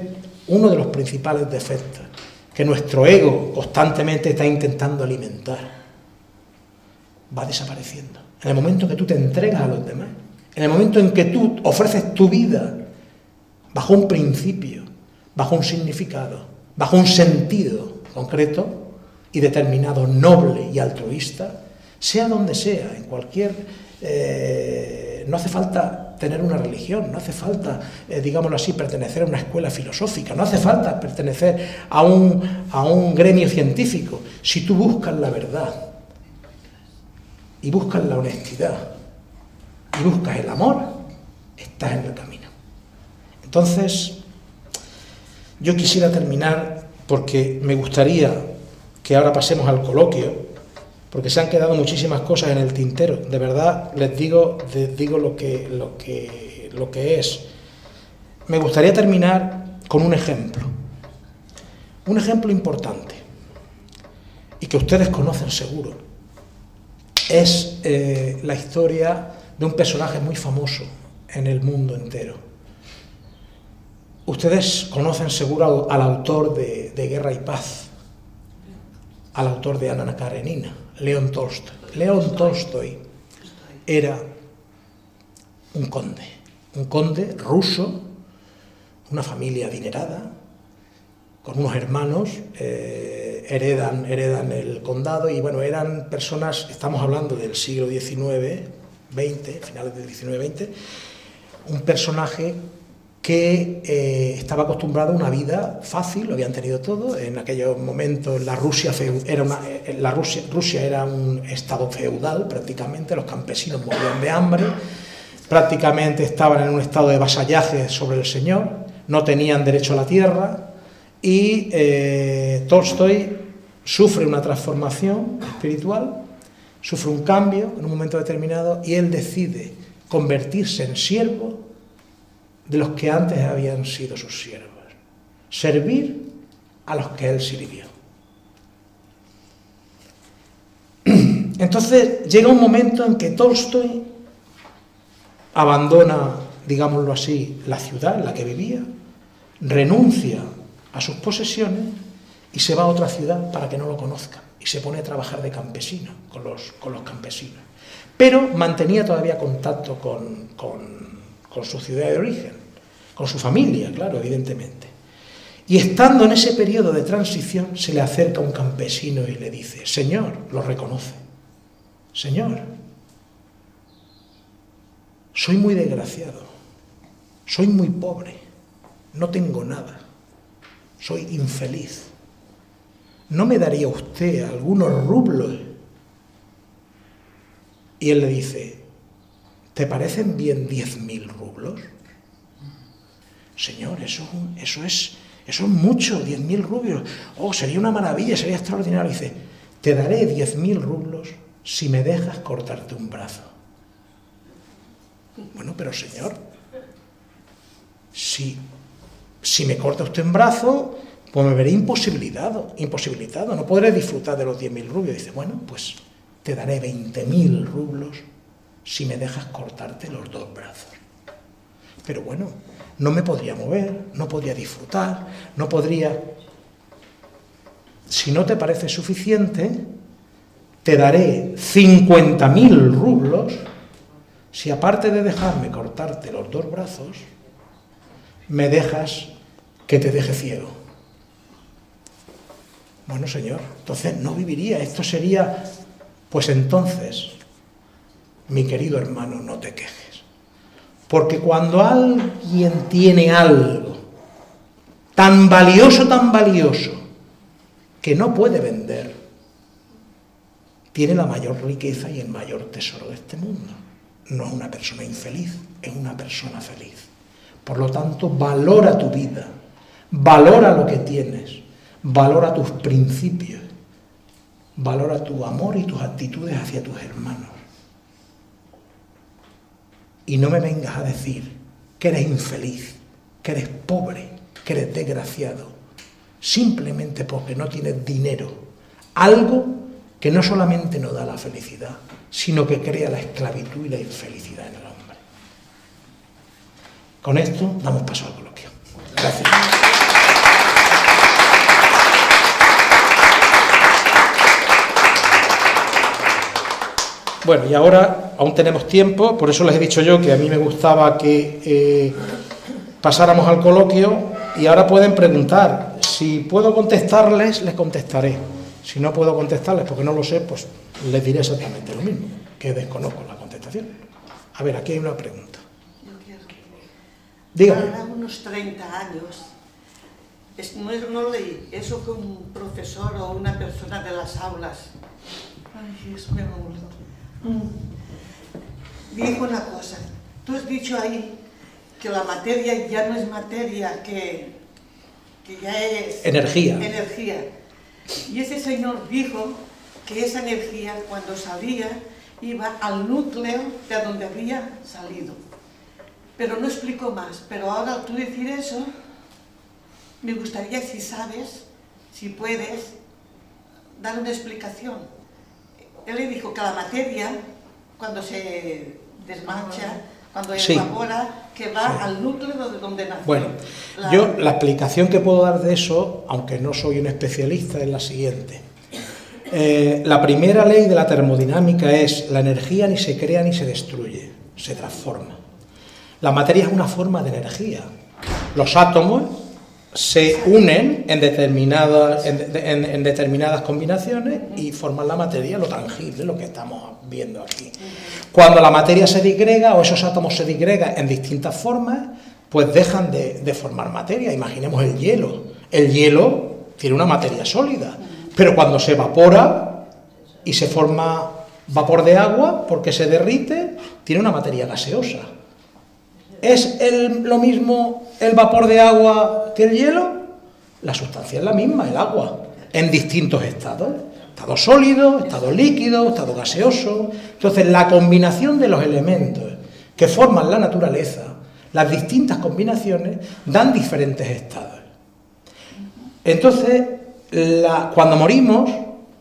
uno de los principales defectos, que nuestro ego constantemente está intentando alimentar, va desapareciendo. en el momento en que tú te entregas a los demás, en el momento en que tú ofreces tu vida bajo un principio, bajo un significado, bajo un sentido concreto y determinado, noble y altruista, sea donde sea, en cualquier... no hace falta tener una religión, no hace falta, digámoslo así, pertenecer a una escuela filosófica, no hace falta pertenecer a un gremio científico. Si tú buscas la verdad y buscas la honestidad y buscas el amor, estás en el camino. Entonces, yo quisiera terminar porque me gustaría que ahora pasemos al coloquio, porque se han quedado muchísimas cosas en el tintero. De verdad, les digo lo que es. Me gustaría terminar con un ejemplo importante, y que ustedes conocen seguro. Es la historia de un personaje muy famoso en el mundo entero. Ustedes conocen seguro al autor de Guerra y Paz, al autor de Ana Karenina, León Tolstoy. León Tolstoy era un conde ruso, una familia adinerada, con unos hermanos, heredan el condado, y bueno, eran personas, estamos hablando del siglo XIX, XX, finales del XIX-XX, un personaje que estaba acostumbrado a una vida fácil, lo habían tenido todo. En aquellos momentos Rusia era un estado feudal prácticamente, los campesinos morían de hambre, prácticamente estaban en un estado de vasallaje sobre el señor, no tenían derecho a la tierra, y Tolstoy sufre una transformación espiritual, sufre un cambio en un momento determinado, y él decide convertirse en siervo de los que antes habían sido sus siervos, servir a los que él sirvió. Entonces llega un momento en que Tolstoy abandona, digámoslo así, la ciudad en la que vivía, renuncia a sus posesiones y se va a otra ciudad para que no lo conozcan, y se pone a trabajar de campesino con los campesinos. Pero mantenía todavía contacto con su ciudad de origen, con su familia, claro, evidentemente. Y estando en ese periodo de transición, se le acerca un campesino y le dice: Señor, lo reconoce, Señor, soy muy desgraciado, soy muy pobre, no tengo nada, soy infeliz. ¿No me daría usted algunos rublos? Y él le dice: ¿te parecen bien 10.000 rublos? Señor, eso es mucho, 10.000 rublos. Oh, sería una maravilla, sería extraordinario. Dice: te daré 10.000 rublos si me dejas cortarte un brazo. Bueno, pero señor, si me corta usted un brazo, pues me veré imposibilitado, no podré disfrutar de los 10.000 rublos. Dice: bueno, pues te daré 20.000 rublos si me dejas cortarte los 2 brazos. Pero bueno, no me podría mover, no podría disfrutar, no podría... Si no te parece suficiente, te daré 50.000 rublos si, aparte de dejarme cortarte los 2 brazos, me dejas que te deje ciego. Bueno, señor, entonces no viviría, esto sería... Pues entonces, mi querido hermano, no te quejes. Porque cuando alguien tiene algo tan valioso, que no puede vender, tiene la mayor riqueza y el mayor tesoro de este mundo. No es una persona infeliz, es una persona feliz. Por lo tanto, valora tu vida, valora lo que tienes, valora tus principios, valora tu amor y tus actitudes hacia tus hermanos. Y no me vengas a decir que eres infeliz, que eres pobre, que eres desgraciado, simplemente porque no tienes dinero. Algo que no solamente no da la felicidad, sino que crea la esclavitud y la infelicidad en el hombre. Con esto damos paso al coloquio. Gracias. Bueno, y ahora aún tenemos tiempo, por eso les he dicho yo que a mí me gustaba que pasáramos al coloquio, y ahora pueden preguntar. Si puedo contestarles, les contestaré. Si no puedo contestarles porque no lo sé, pues les diré exactamente lo mismo, que desconozco la contestación. A ver, aquí hay una pregunta. Yo quiero. Dígame. Para unos 30 años, no leí, eso que un profesor o una persona de las aulas, ay, es me dijo una cosa. Tú has dicho ahí que la materia ya no es materia, que ya es energía. Y ese señor dijo que esa energía, cuando salía, iba al núcleo de donde había salido. Pero no explicó más. Pero ahora, al tú decir eso, me gustaría, si sabes, si puedes, dar una explicación. Él le dijo que la materia, cuando se desmancha, cuando evapora, que va al núcleo de donde nació. Bueno, yo la explicación que puedo dar de eso, aunque no soy un especialista, es la siguiente. La primera ley de la termodinámica es: la energía ni se crea ni se destruye, se transforma. La materia es una forma de energía. Los átomos se unen en determinadas combinaciones y forman la materia, lo tangible, lo que estamos viendo aquí. Cuando la materia se disgrega, o esos átomos se disgregan en distintas formas, pues dejan de formar materia. Imaginemos el hielo. El hielo tiene una materia sólida, pero cuando se evapora y se forma vapor de agua, porque se derrite, tiene una materia gaseosa. ¿Es lo mismo el vapor de agua que el hielo? La sustancia es la misma, el agua, en distintos estados. Estado sólido, estado líquido, estado gaseoso. Entonces, la combinación de los elementos que forman la naturaleza, las distintas combinaciones, dan diferentes estados. Entonces, cuando morimos,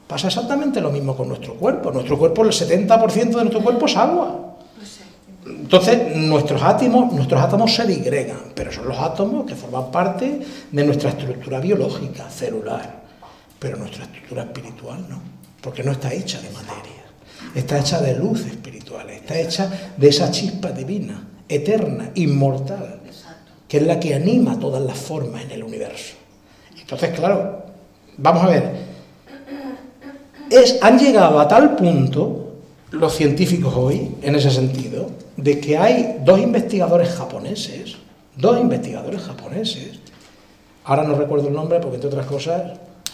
pasa exactamente lo mismo con nuestro cuerpo. Nuestro cuerpo, el 70% de nuestro cuerpo es agua. Entonces, nuestros átomos se disgregan, pero son los átomos que forman parte de nuestra estructura biológica, celular. Pero nuestra estructura espiritual no, porque no está hecha de materia, está hecha de luz espiritual, está hecha de esa chispa divina, eterna, inmortal, que es la que anima todas las formas en el universo. Entonces, claro, vamos a ver, han llegado a tal punto los científicos hoy, en ese sentido, de que hay dos investigadores japoneses, ahora no recuerdo el nombre porque, entre otras cosas,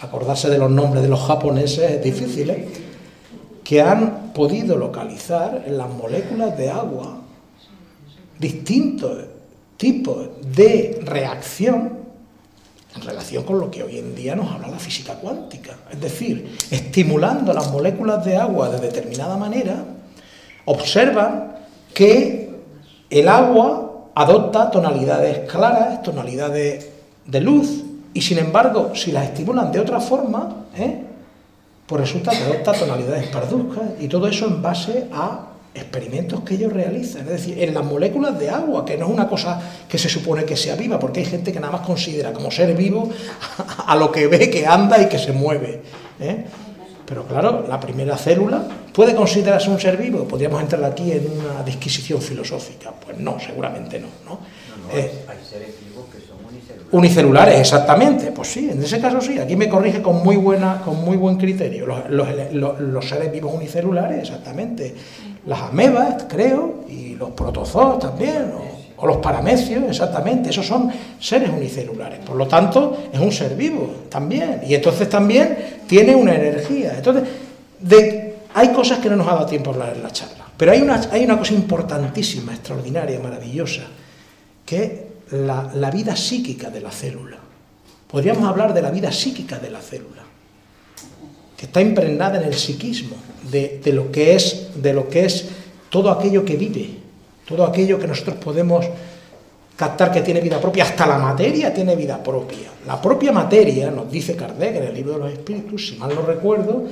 acordarse de los nombres de los japoneses es difícil, que han podido localizar en las moléculas de agua distintos tipos de reacción en relación con lo que hoy en día nos habla la física cuántica. Es decir, estimulando las moléculas de agua de determinada manera, observan que el agua adopta tonalidades claras, tonalidades de luz, y sin embargo, si las estimulan de otra forma, pues resulta que adopta tonalidades parduzcas, y todo eso en base a experimentos que ellos realizan, es decir, en las moléculas de agua, que no es una cosa que se supone que sea viva, porque hay gente que nada más considera como ser vivo a lo que ve, que anda y que se mueve. Pero claro, la primera célula puede considerarse un ser vivo. Podríamos entrar aquí en una disquisición filosófica. Pues no, seguramente no. Hay seres vivos que son unicelulares. Unicelulares, exactamente. Pues sí, en ese caso sí. Aquí me corrige con muy buen criterio. Los seres vivos unicelulares, exactamente. Las amebas, creo, y los protozoos también, o los paramecios, exactamente. Esos son seres unicelulares. Por lo tanto, es un ser vivo también. Y entonces también tiene una energía. Entonces, hay cosas que no nos ha dado tiempo a hablar en la charla. Pero hay una cosa importantísima, extraordinaria, maravillosa, que es la vida psíquica de la célula. Podríamos hablar de la vida psíquica de la célula, que está impregnada en el psiquismo, de lo que es todo aquello que vive, todo aquello que nosotros podemos captar que tiene vida propia. Hasta la materia tiene vida propia. La propia materia, nos dice Kardec en el libro de los espíritus, si mal no recuerdo,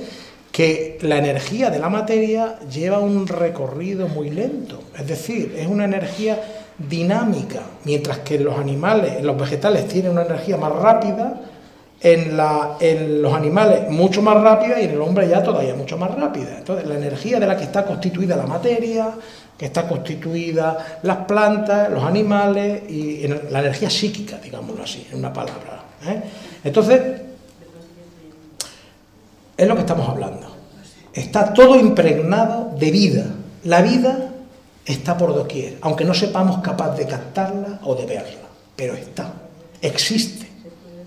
que la energía de la materia lleva un recorrido muy lento, es decir, es una energía dinámica, mientras que los animales, los vegetales tienen una energía más rápida. en los animales mucho más rápida y en el hombre ya todavía mucho más rápida. Entonces, la energía de la que está constituida la materia, que está constituida las plantas, los animales, y la energía psíquica, digámoslo así, en una palabra. Entonces, es lo que estamos hablando. Está todo impregnado de vida. La vida está por doquier, aunque no sepamos capaz de captarla o de verla, pero está, existe,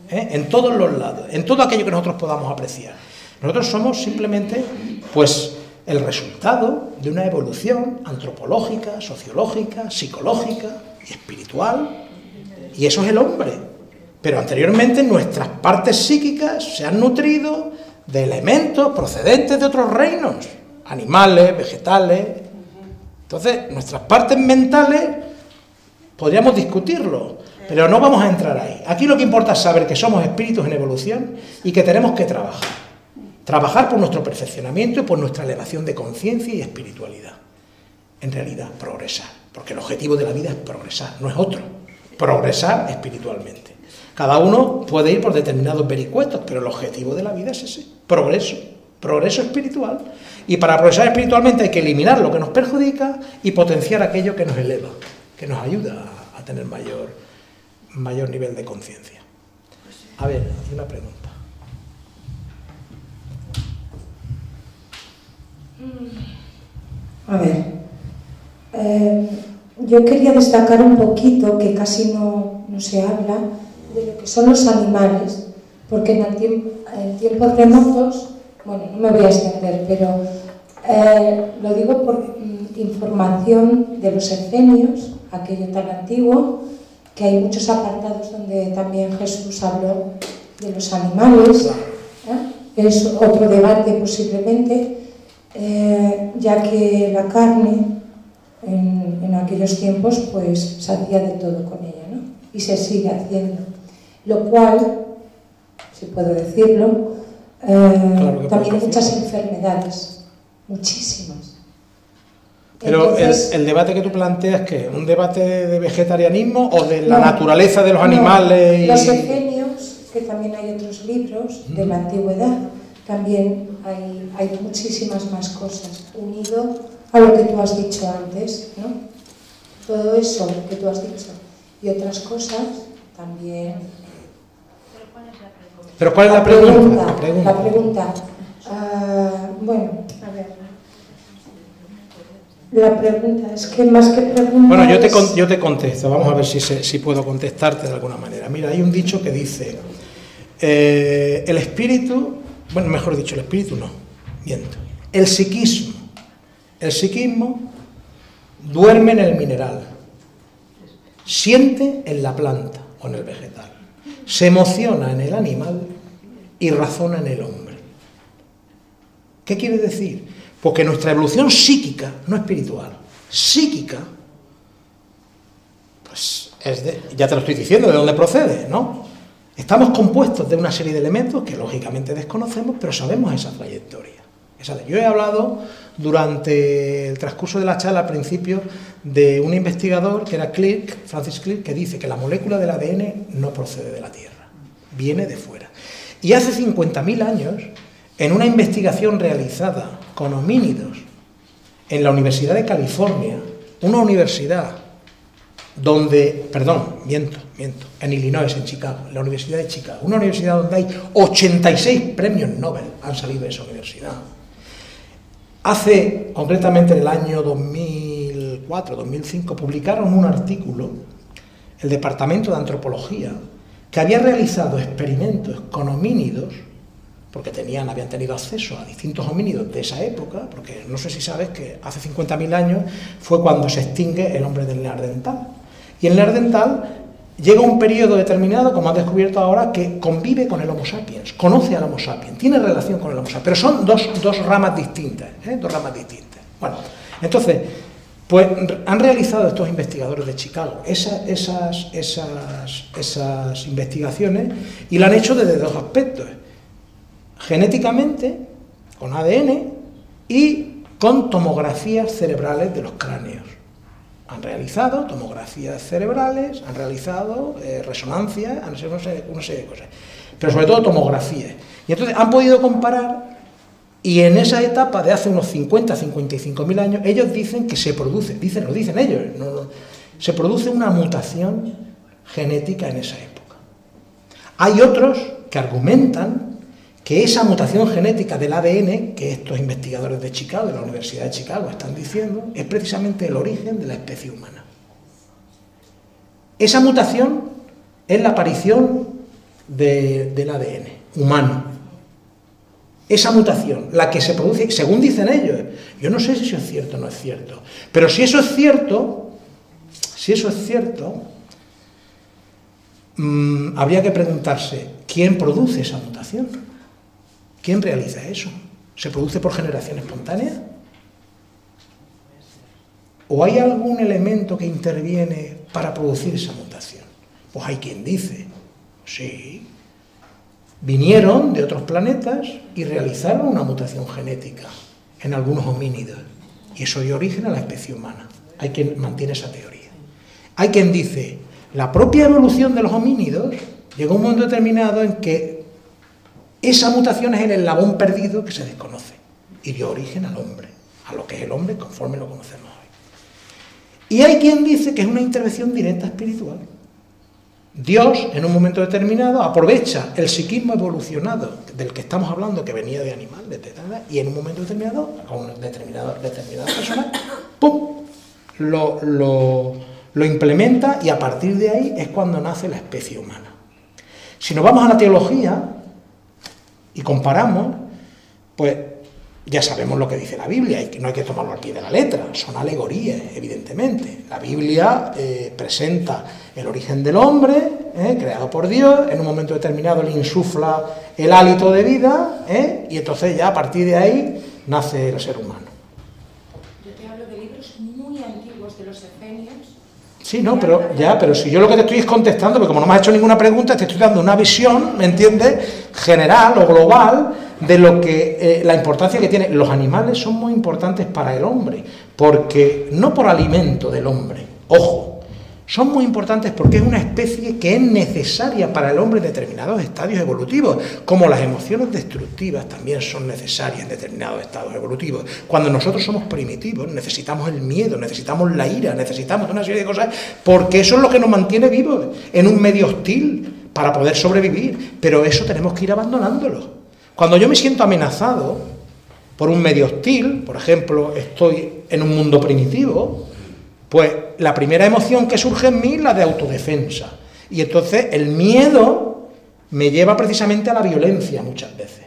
en todos los lados, en todo aquello que nosotros podamos apreciar. Nosotros somos simplemente, pues, el resultado de una evolución antropológica, sociológica, psicológica y espiritual, y eso es el hombre. Pero anteriormente nuestras partes psíquicas se han nutrido de elementos procedentes de otros reinos, animales, vegetales. Entonces, nuestras partes mentales podríamos discutirlo, pero no vamos a entrar ahí. Aquí lo que importa es saber que somos espíritus en evolución y que tenemos que trabajar. Trabajar por nuestro perfeccionamiento y por nuestra elevación de conciencia y espiritualidad. En realidad, progresar, porque el objetivo de la vida es progresar, no es otro. Progresar espiritualmente. Cada uno puede ir por determinados vericuetos, pero el objetivo de la vida es ese, progreso espiritual. Y para progresar espiritualmente hay que eliminar lo que nos perjudica y potenciar aquello que nos eleva, que nos ayuda a tener mayor nivel de conciencia. A ver, hay una pregunta. A ver, yo quería destacar un poquito, que casi no se habla, de lo que son los animales, porque en tiempos remotos, bueno, no me voy a extender, pero lo digo por información de los esenios, aquello tan antiguo, que hay muchos apartados donde también Jesús habló de los animales, es otro debate posiblemente, ya que la carne en aquellos tiempos pues se hacía de todo con ella, ¿no? Y se sigue haciendo, lo cual, si puedo decirlo, claro, también hay muchas enfermedades, muchísimas. Pero entonces, el debate que tú planteas, ¿qué? ¿Un debate de vegetarianismo o de la naturaleza de los animales? No, los esenios, que también hay otros libros de la antigüedad, también hay muchísimas más cosas, unido a lo que tú has dicho antes, ¿no? Todo eso que tú has dicho y otras cosas también. ¿Pero cuál es la pregunta? La pregunta. Bueno, a ver. La pregunta es que más que pregunta. Bueno, yo te contesto. Vamos a ver si puedo contestarte de alguna manera. Mira, hay un dicho que dice: el espíritu, bueno, mejor dicho, el espíritu no, miento. El psiquismo duerme en el mineral, siente en la planta o en el vegetal, se emociona en el animal y razona en el hombre. ¿Qué quiere decir? Porque nuestra evolución psíquica, no espiritual, psíquica, pues ya te lo estoy diciendo, de dónde procede, ¿no? Estamos compuestos de una serie de elementos que lógicamente desconocemos, pero sabemos esa trayectoria. Yo he hablado durante el transcurso de la charla al principio de un investigador que era Francis Crick, que dice que la molécula del ADN no procede de la Tierra, viene de fuera. Y hace 50.000 años, en una investigación realizada con homínidos en la Universidad de California, una universidad donde, en Illinois, en Chicago, la Universidad de Chicago, una universidad donde hay 86 premios Nobel han salido de esa universidad. Concretamente en el año 2004-2005, publicaron un artículo, el Departamento de Antropología, que había realizado experimentos con homínidos, porque habían tenido acceso a distintos homínidos de esa época, porque no sé si sabes que hace 50.000 años fue cuando se extingue el hombre del Neandertal. Y el Neandertal llega un periodo determinado, como han descubierto ahora, que convive con el Homo sapiens, conoce al Homo sapiens, tiene relación con el Homo sapiens, pero son dos ramas distintas, Bueno, entonces, pues han realizado estos investigadores de Chicago esas investigaciones y lo han hecho desde dos aspectos: genéticamente, con ADN, y con tomografías cerebrales de los cráneos. Han realizado tomografías cerebrales, han realizado resonancias, han hecho una serie de cosas. Pero sobre todo tomografías. Y entonces han podido comparar, y en esa etapa de hace unos 50, 55.000 años, ellos dicen que se produce, lo dicen ellos, se produce una mutación genética en esa época. Hay otros que argumentan que esa mutación genética del ADN, que estos investigadores de Chicago, de la Universidad de Chicago, están diciendo, es precisamente el origen de la especie humana. Esa mutación es la aparición del ADN humano. Esa mutación, la que se produce, según dicen ellos, yo no sé si eso es cierto o no es cierto, pero si eso es cierto, habría que preguntarse, ¿quién produce esa mutación? ¿Quién realiza eso? ¿Se produce por generación espontánea? ¿O hay algún elemento que interviene para producir esa mutación? Pues hay quien dice, sí, vinieron de otros planetas y realizaron una mutación genética en algunos homínidos, y eso dio origen a la especie humana. Hay quien mantiene esa teoría. Hay quien dice, la propia evolución de los homínidos llegó a un momento determinado en que esa mutación es el eslabón perdido que se desconoce y dio origen al hombre, a lo que es el hombre conforme lo conocemos hoy. Y hay quien dice que es una intervención directa espiritual. Dios, en un momento determinado, aprovecha el psiquismo evolucionado del que estamos hablando, que venía de animales, y en un momento determinado, con determinadas personas, ¡pum!, lo implementa, y a partir de ahí es cuando nace la especie humana. Si nos vamos a la teología y comparamos, pues ya sabemos lo que dice la Biblia, y no hay que tomarlo al pie de la letra, son alegorías, evidentemente. La Biblia presenta el origen del hombre, creado por Dios, en un momento determinado le insufla el hálito de vida, y entonces ya a partir de ahí nace el ser humano. Yo te hablo de libros muy antiguos de los efenios. Sí, no, pero si yo lo que te estoy es contestando, porque como no me has hecho ninguna pregunta, te estoy dando una visión, ¿me entiendes?, general o global de lo que la importancia que tiene. Los animales son muy importantes para el hombre, porque no por alimento del hombre, ojo, son muy importantes porque es una especie que es necesaria para el hombre en determinados estadios evolutivos, como las emociones destructivas también son necesarias en determinados estados evolutivos. Cuando nosotros somos primitivos necesitamos el miedo, necesitamos la ira, necesitamos una serie de cosas, porque eso es lo que nos mantiene vivos en un medio hostil para poder sobrevivir, pero eso tenemos que ir abandonándolo. Cuando yo me siento amenazado por un medio hostil, por ejemplo, estoy en un mundo primitivo, pues la primera emoción que surge en mí es la de autodefensa. Y entonces el miedo me lleva precisamente a la violencia muchas veces.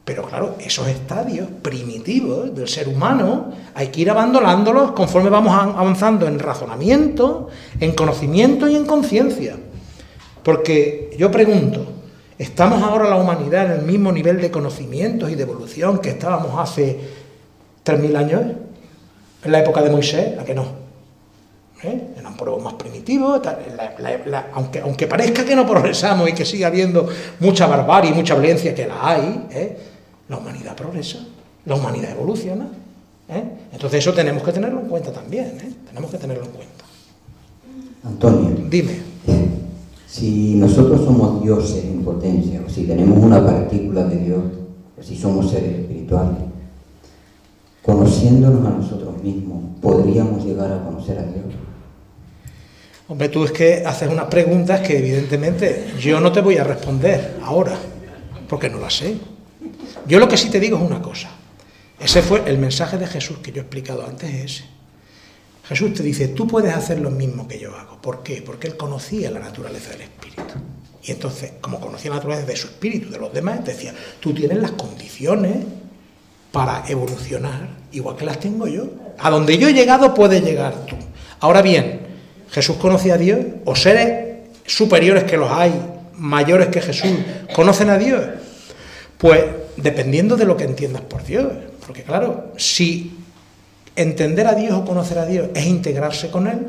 Pero claro, esos estadios primitivos del ser humano hay que ir abandonándolos conforme vamos avanzando en razonamiento, en conocimiento y en conciencia. Porque yo pregunto, ¿estamos ahora la humanidad en el mismo nivel de conocimientos y de evolución que estábamos hace 3.000 años? En la época de Moisés, ¿a que no? Eran pueblos más primitivos, aunque parezca que no progresamos y que sigue habiendo mucha barbarie y mucha violencia, que la hay, la humanidad progresa, la humanidad evoluciona. Entonces eso tenemos que tenerlo en cuenta también, tenemos que tenerlo en cuenta. Antonio, dime. Si nosotros somos dioses en potencia, o si tenemos una partícula de Dios, o si somos seres espirituales, conociéndonos a nosotros mismos, ¿podríamos llegar a conocer a Dios? Hombre, tú es que haces unas preguntas que evidentemente yo no te voy a responder ahora, porque no las sé. Yo lo que sí te digo es una cosa. Ese fue el mensaje de Jesús que yo he explicado antes, ese. Jesús te dice, tú puedes hacer lo mismo que yo hago. ¿Por qué? Porque él conocía la naturaleza del espíritu. Y entonces, como conocía la naturaleza de su espíritu, de los demás, decía, tú tienes las condiciones para evolucionar, igual que las tengo yo. A donde yo he llegado, puedes llegar tú. Ahora bien, ¿Jesús conocía a Dios? ¿O seres superiores que los hay, mayores que Jesús, conocen a Dios? Pues dependiendo de lo que entiendas por Dios. Porque claro, si entender a Dios o conocer a Dios es integrarse con Él,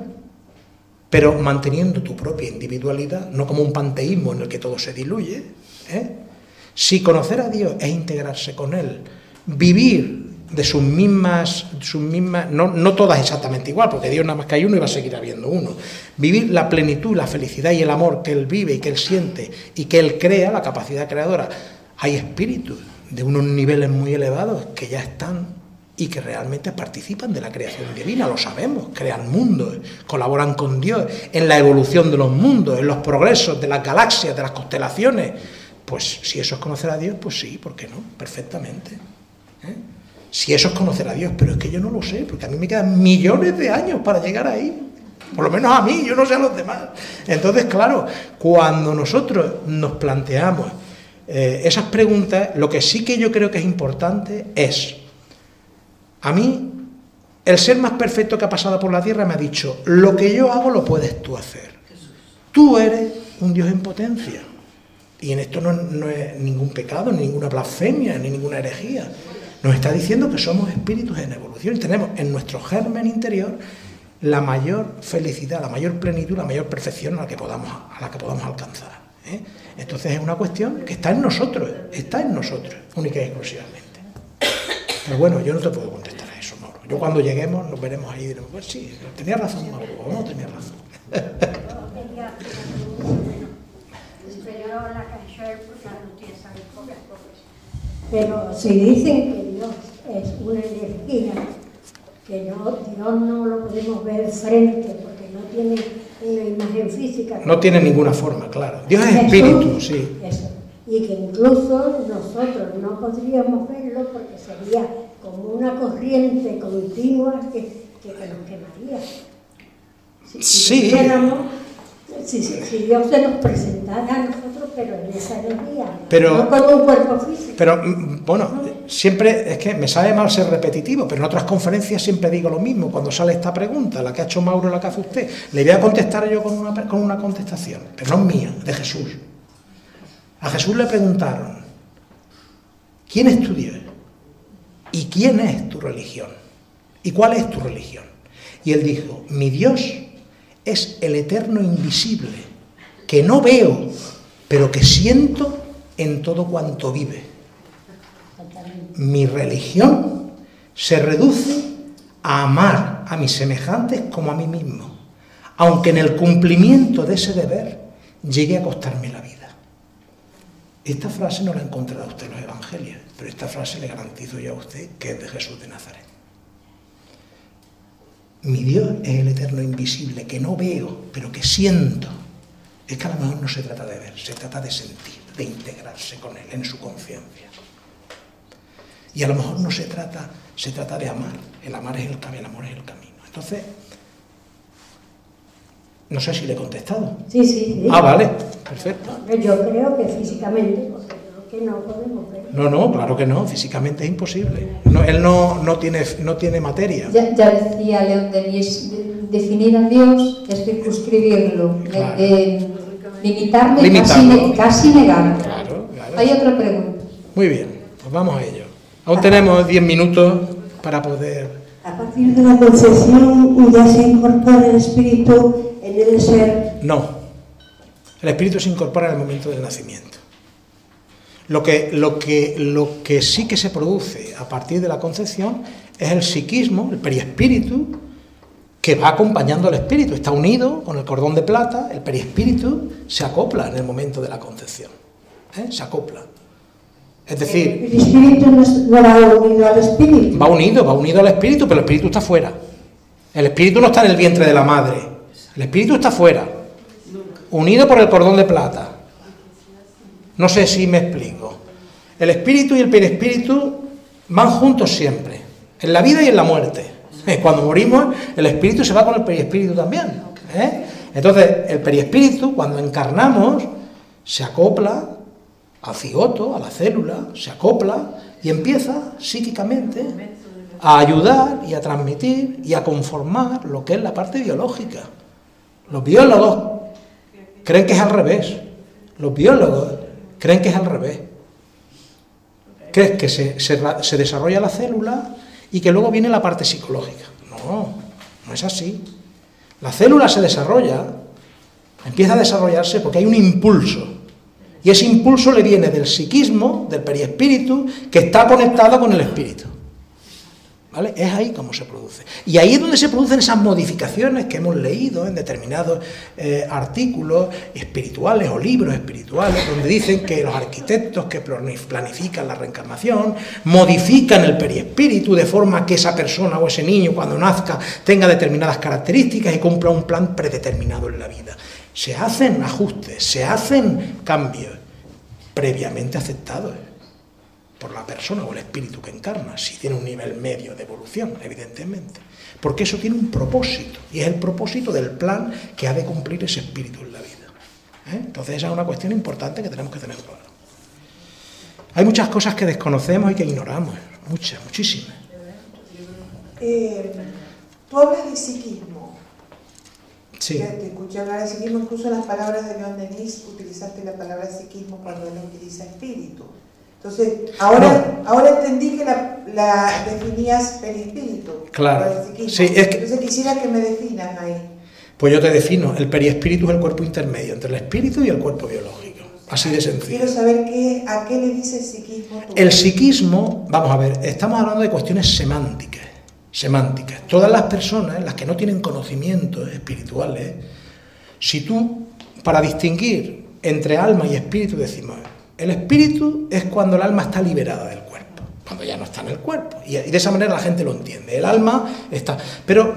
pero manteniendo tu propia individualidad, no como un panteísmo en el que todo se diluye, Si conocer a Dios es integrarse con Él, vivir de sus mismas no todas exactamente igual, porque Dios nada más que hay uno y va a seguir habiendo uno. Vivir la plenitud, la felicidad y el amor que Él vive y que Él siente y que Él crea, la capacidad creadora. Hay espíritus de unos niveles muy elevados que ya están y que realmente participan de la creación divina, lo sabemos, crean mundos, colaboran con Dios en la evolución de los mundos, en los progresos de las galaxias, de las constelaciones. Pues si eso es conocer a Dios, pues sí, ¿por qué no? Perfectamente. Si eso es conocer a Dios, pero es que yo no lo sé, porque a mí me quedan millones de años para llegar ahí, por lo menos a mí, yo no sé a los demás. Entonces, claro, cuando nosotros nos planteamos esas preguntas, lo que sí que yo creo que es importante es, a mí, el ser más perfecto que ha pasado por la tierra me ha dicho, lo que yo hago lo puedes tú hacer. Tú eres un Dios en potencia. Y en esto no es ningún pecado, ni ninguna blasfemia, ni ninguna herejía. Nos está diciendo que somos espíritus en evolución y tenemos en nuestro germen interior la mayor felicidad, la mayor plenitud, la mayor perfección a la que podamos alcanzar. Entonces es una cuestión que está en nosotros, única y exclusivamente. Pero bueno, yo no te puedo contestar a eso, Mauro. Yo cuando lleguemos nos veremos ahí y diremos, pues sí, tenía razón Mauro, o no tenía razón. Pero si dicen que Dios es una energía, que Dios no lo podemos ver frente porque no tiene una imagen física. No tiene ninguna forma, claro. Dios es espíritu, sí. Eso. Y que incluso nosotros no podríamos verlo porque sería como una corriente continua que nos quemaría. Sí. Si Dios se nos presentara a nosotros, pero en esa energía, pero, no con un cuerpo físico. Pero, bueno, siempre, es que me sabe mal ser repetitivo, pero en otras conferencias siempre digo lo mismo, cuando sale esta pregunta, la que ha hecho Mauro, la que hace usted, le voy a contestar yo con una contestación, pero no es mía, de Jesús. A Jesús le preguntaron, ¿quién es tu Dios? ¿Y quién es tu religión? ¿Y cuál es tu religión? Y él dijo, mi Dios es el eterno invisible, que no veo, pero que siento en todo cuanto vive. Mi religión se reduce a amar a mis semejantes como a mí mismo, aunque en el cumplimiento de ese deber llegue a costarme la vida. Esta frase no la ha encontrado usted en los evangelios, pero esta frase le garantizo yo a usted que es de Jesús de Nazaret. Mi Dios es el eterno invisible, que no veo, pero que siento. Es que a lo mejor no se trata de ver, se trata de sentir, de integrarse con Él en su conciencia. Y a lo mejor no se trata de amar. El amar es el camino, el amor es el camino. Entonces, no sé si le he contestado. Sí. Ah, vale, perfecto. Yo creo que físicamente, porque creo que no podemos ver. No, claro que no, físicamente es imposible. No, él no tiene materia. Ya decía León Denis, definir a Dios es circunscribirlo, claro. Limitarlo, casi negarlo. Claro. Hay otra pregunta. Muy bien, pues vamos a ello. Aún tenemos 10 minutos para poder... A partir de la concepción ya se incorpora el espíritu en el ser. No, el espíritu se incorpora en el momento del nacimiento. Lo que sí que se produce a partir de la concepción es el psiquismo, el periespíritu, que va acompañando al espíritu, está unido con el cordón de plata, el periespíritu se acopla en el momento de la concepción, se acopla. Es decir, el espíritu no va unido al espíritu. Va unido al espíritu, pero el espíritu está fuera. El espíritu no está en el vientre de la madre, el espíritu está fuera, unido por el cordón de plata. No sé si me explico. El espíritu y el periespíritu van juntos siempre, en la vida y en la muerte. Cuando morimos, el espíritu se va con el periespíritu también. Entonces, el periespíritu, cuando encarnamos, se acopla al cigoto, a la célula, se acopla y empieza psíquicamente a ayudar y a transmitir y a conformar lo que es la parte biológica. Los biólogos creen que es al revés. Los biólogos creen que es al revés. Creen que se desarrolla la célula y que luego viene la parte psicológica. No es así. La célula se desarrolla, empieza a desarrollarse porque hay un impulso. Y ese impulso le viene del psiquismo, del periespíritu, que está conectado con el espíritu. ¿vale? Es ahí como se produce. Y ahí es donde se producen esas modificaciones que hemos leído en determinados artículos espirituales o libros espirituales, donde dicen que los arquitectos que planifican la reencarnación modifican el periespíritu de forma que esa persona o ese niño cuando nazca tenga determinadas características y cumpla un plan predeterminado en la vida. Se hacen ajustes, se hacen cambios previamente aceptados por la persona o el espíritu que encarna, si tiene un nivel medio de evolución, evidentemente, porque eso tiene un propósito, y es el propósito del plan que ha de cumplir ese espíritu en la vida. Entonces esa es una cuestión importante que tenemos que tener claro. Hay muchas cosas que desconocemos y que ignoramos, muchísimas. Tú hablas de psiquismo. Sí. Te escuché hablar de psiquismo, incluso en las palabras de León Denis utilizaste la palabra psiquismo cuando él utiliza espíritu. Entonces, ahora entendí que la definías periespíritu. Claro. Sí, es que, entonces quisiera que me definas ahí. Pues yo te defino, el periespíritu es el cuerpo intermedio entre el espíritu y el cuerpo biológico. Así de sencillo. Quiero saber a qué le dices psiquismo tú. El psiquismo, vamos a ver, estamos hablando de cuestiones semánticas. Todas las personas, las que no tienen conocimientos espirituales, si tú, para distinguir entre alma y espíritu, decimos, el espíritu es cuando el alma está liberada del cuerpo, cuando ya no está en el cuerpo, y de esa manera la gente lo entiende, el alma está... Pero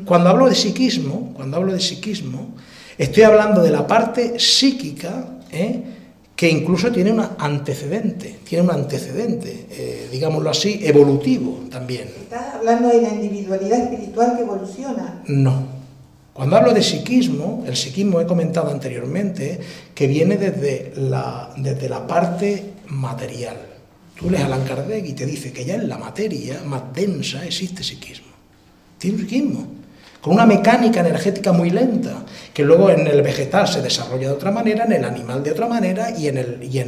cuando hablo de psiquismo, estoy hablando de la parte psíquica, que incluso tiene un antecedente, digámoslo así, evolutivo también. ¿Estás hablando de la individualidad espiritual que evoluciona? No. Cuando hablo de psiquismo, el psiquismo he comentado anteriormente que viene desde la parte material. Tú lees a Allan Kardec y te dice que ya en la materia más densa existe psiquismo. Tiene un psiquismo, con una mecánica energética muy lenta, que luego en el vegetal se desarrolla de otra manera, en el animal de otra manera y en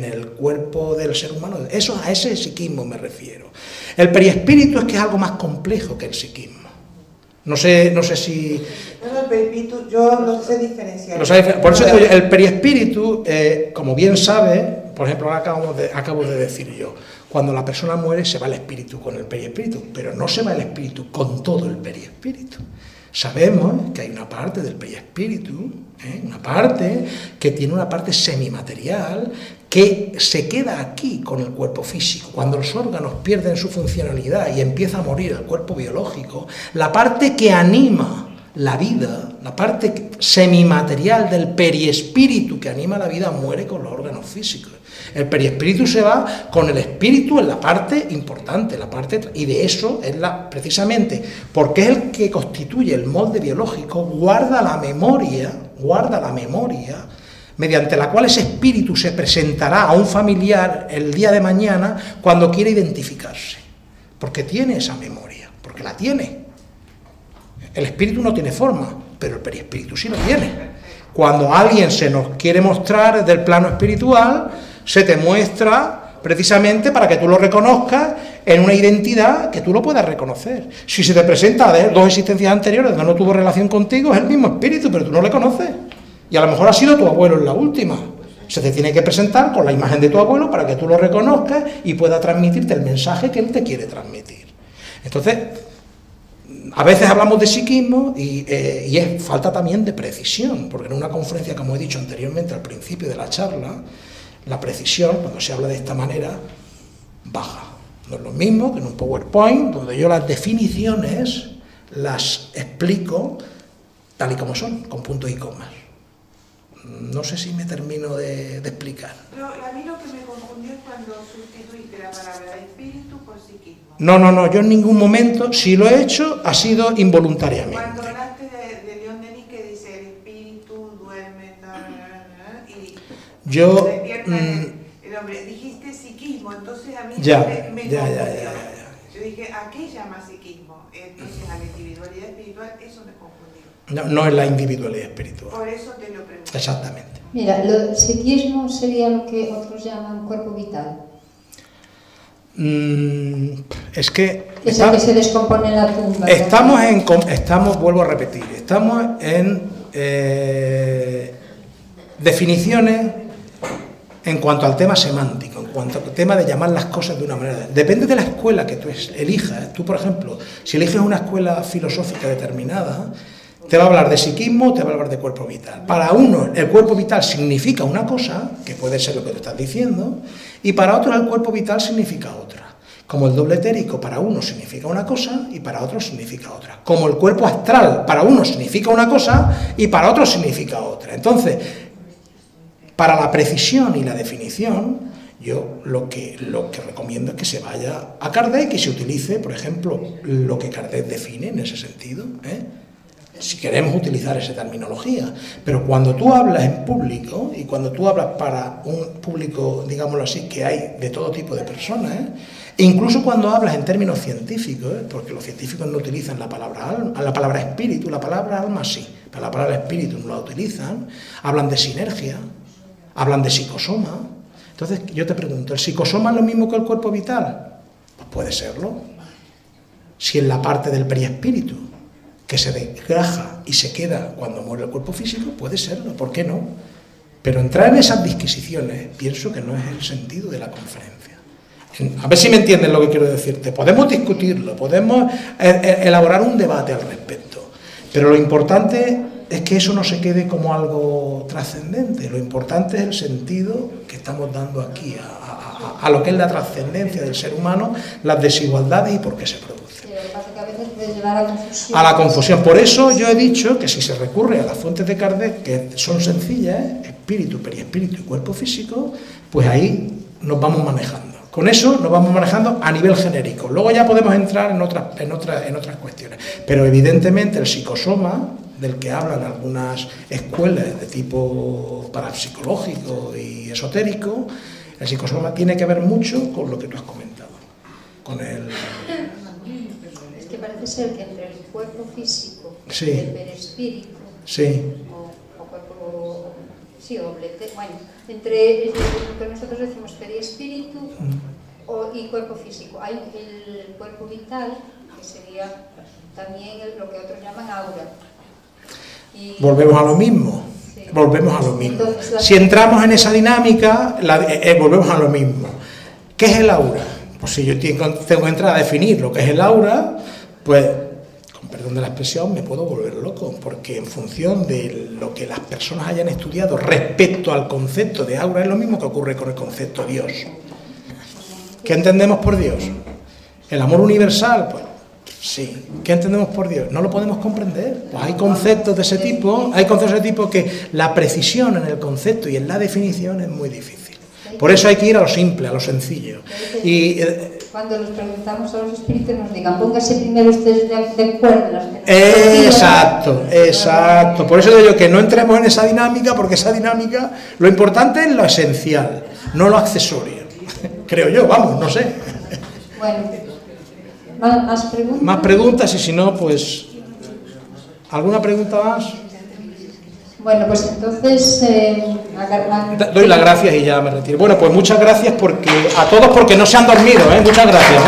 el cuerpo del ser humano. A ese psiquismo me refiero. El periespíritu es que es algo más complejo que el psiquismo. No sé si... No, el periespíritu, yo lo sé diferenciar. Por eso digo, el periespíritu, como bien sabe, por ejemplo, ahora acabo de decir yo, cuando la persona muere se va el espíritu con el periespíritu, pero no se va el espíritu con todo el periespíritu. Sabemos que hay una parte del periespíritu, una parte que tiene una parte semimaterial, que se queda aquí con el cuerpo físico. Cuando los órganos pierden su funcionalidad y empieza a morir el cuerpo biológico, la parte que anima la vida, la parte semimaterial del periespíritu que anima la vida, muere con los órganos físicos. El periespíritu se va con el espíritu en la parte importante, y de eso es precisamente, porque es el que constituye el molde biológico, guarda la memoria, mediante la cual ese espíritu se presentará a un familiar el día de mañana cuando quiere identificarse, porque tiene esa memoria, porque la tiene. El espíritu no tiene forma, pero el periespíritu sí lo tiene. Cuando alguien se nos quiere mostrar desde el plano espiritual, se te muestra precisamente para que tú lo reconozcas en una identidad que tú lo puedas reconocer. Si se te presenta de dos existencias anteriores donde no tuvo relación contigo, es el mismo espíritu, pero tú no le conoces. Y a lo mejor ha sido tu abuelo en la última. Se te tiene que presentar con la imagen de tu abuelo para que tú lo reconozcas y pueda transmitirte el mensaje que él te quiere transmitir. Entonces, a veces hablamos de psiquismo y es falta también de precisión, porque en una conferencia, como he dicho anteriormente al principio de la charla, la precisión, cuando se habla de esta manera, baja. No es lo mismo que en un PowerPoint, donde yo las definiciones las explico tal y como son, con puntos y comas. No sé si me termino de explicar. Pero a mí lo que me confundió es cuando sustituiste la palabra espíritu por psiquismo. No, yo en ningún momento, si lo he hecho, ha sido involuntariamente. Cuando hablaste de León Denis que dice el espíritu duerme, y yo, despierta el hombre, dijiste psiquismo, entonces a mí me confundió. Yo dije, ¿a qué llama psiquismo? Entonces a la individualidad espiritual, eso me confundió. No es la individualidad espiritual. Por eso te lo pregunto. Exactamente. Mira, el psiquismo sería lo que otros llaman cuerpo vital. Es que... Es el que se descompone en la tumba. Estamos, vuelvo a repetir, estamos en definiciones en cuanto al tema semántico, cuanto al tema de llamar las cosas de una manera. Depende de la escuela que tú elijas. Tú, por ejemplo, si eliges una escuela filosófica determinada, te va a hablar de psiquismo, te va a hablar de cuerpo vital. Para uno, el cuerpo vital significa una cosa, que puede ser lo que tú estás diciendo, y para otro el cuerpo vital significa otra. Como el doble etérico para uno significa una cosa y para otro significa otra. Como el cuerpo astral para uno significa una cosa y para otro significa otra. Entonces, para la precisión y la definición, yo lo que recomiendo es que se vaya a Kardec y se utilice, por ejemplo, lo que Kardec define en ese sentido, si queremos utilizar esa terminología. Pero cuando tú hablas en público y cuando tú hablas para un público, digámoslo así, que hay de todo tipo de personas, e incluso cuando hablas en términos científicos, porque los científicos no utilizan la palabra espíritu, la palabra alma sí, pero la palabra espíritu no la utilizan, hablan de sinergia, hablan de psicosoma. Entonces yo te pregunto, ¿el psicosoma es lo mismo que el cuerpo vital? Pues puede serlo. Si en la parte del periespíritu, que se desgaja y se queda cuando muere el cuerpo físico, puede serlo, ¿por qué no? Pero entrar en esas disquisiciones pienso que no es el sentido de la conferencia. A ver si me entienden lo que quiero decirte. Podemos discutirlo, podemos elaborar un debate al respecto, pero lo importante es que eso no se quede como algo trascendente. Lo importante es el sentido que estamos dando aquí a lo que es la trascendencia del ser humano, las desigualdades y por qué se producen. A la confusión. Por eso yo he dicho que si se recurre a las fuentes de Kardec, que son sencillas, espíritu, periespíritu y cuerpo físico, pues ahí nos vamos manejando. Con eso nos vamos manejando a nivel genérico. Luego ya podemos entrar en otras cuestiones. Pero evidentemente el psicosoma, del que hablan algunas escuelas de tipo parapsicológico y esotérico, el psicosoma tiene que ver mucho con lo que tú has comentado. Con el... Es que parece ser que entre el cuerpo físico sí. y el perispíritu, sí. o cuerpo... Sí, bueno, entre lo que nosotros decimos periespíritu y cuerpo físico. Hay el cuerpo vital, que sería también lo que otros llaman aura. Y volvemos a lo mismo. Sí. Volvemos a lo mismo. Entonces, si entramos en esa dinámica, volvemos a lo mismo. ¿Qué es el aura? Pues si yo tengo que entrar a definir lo que es el aura, pues, con perdón de la expresión, me puedo volver loco, porque en función de lo que las personas hayan estudiado respecto al concepto de aura, es lo mismo que ocurre con el concepto Dios. ¿Qué entendemos por Dios? ¿El amor universal? Pues sí. ¿Qué entendemos por Dios? No lo podemos comprender. Pues hay conceptos de ese tipo, que la precisión en el concepto y en la definición es muy difícil. Por eso hay que ir a lo simple, a lo sencillo. Y cuando les preguntamos a los espíritus nos digan, póngase primero ustedes de acuerdo. Exacto. Por eso digo yo que no entremos en esa dinámica, porque esa dinámica, lo importante es lo esencial, no lo accesorio. Creo yo, vamos, no sé. Bueno, ¿más preguntas? Más preguntas y si no, pues... ¿Alguna pregunta más? Bueno, pues entonces... doy las gracias y ya me retiro. Bueno, pues muchas gracias a todos porque no se han dormido, ¿eh? Muchas gracias.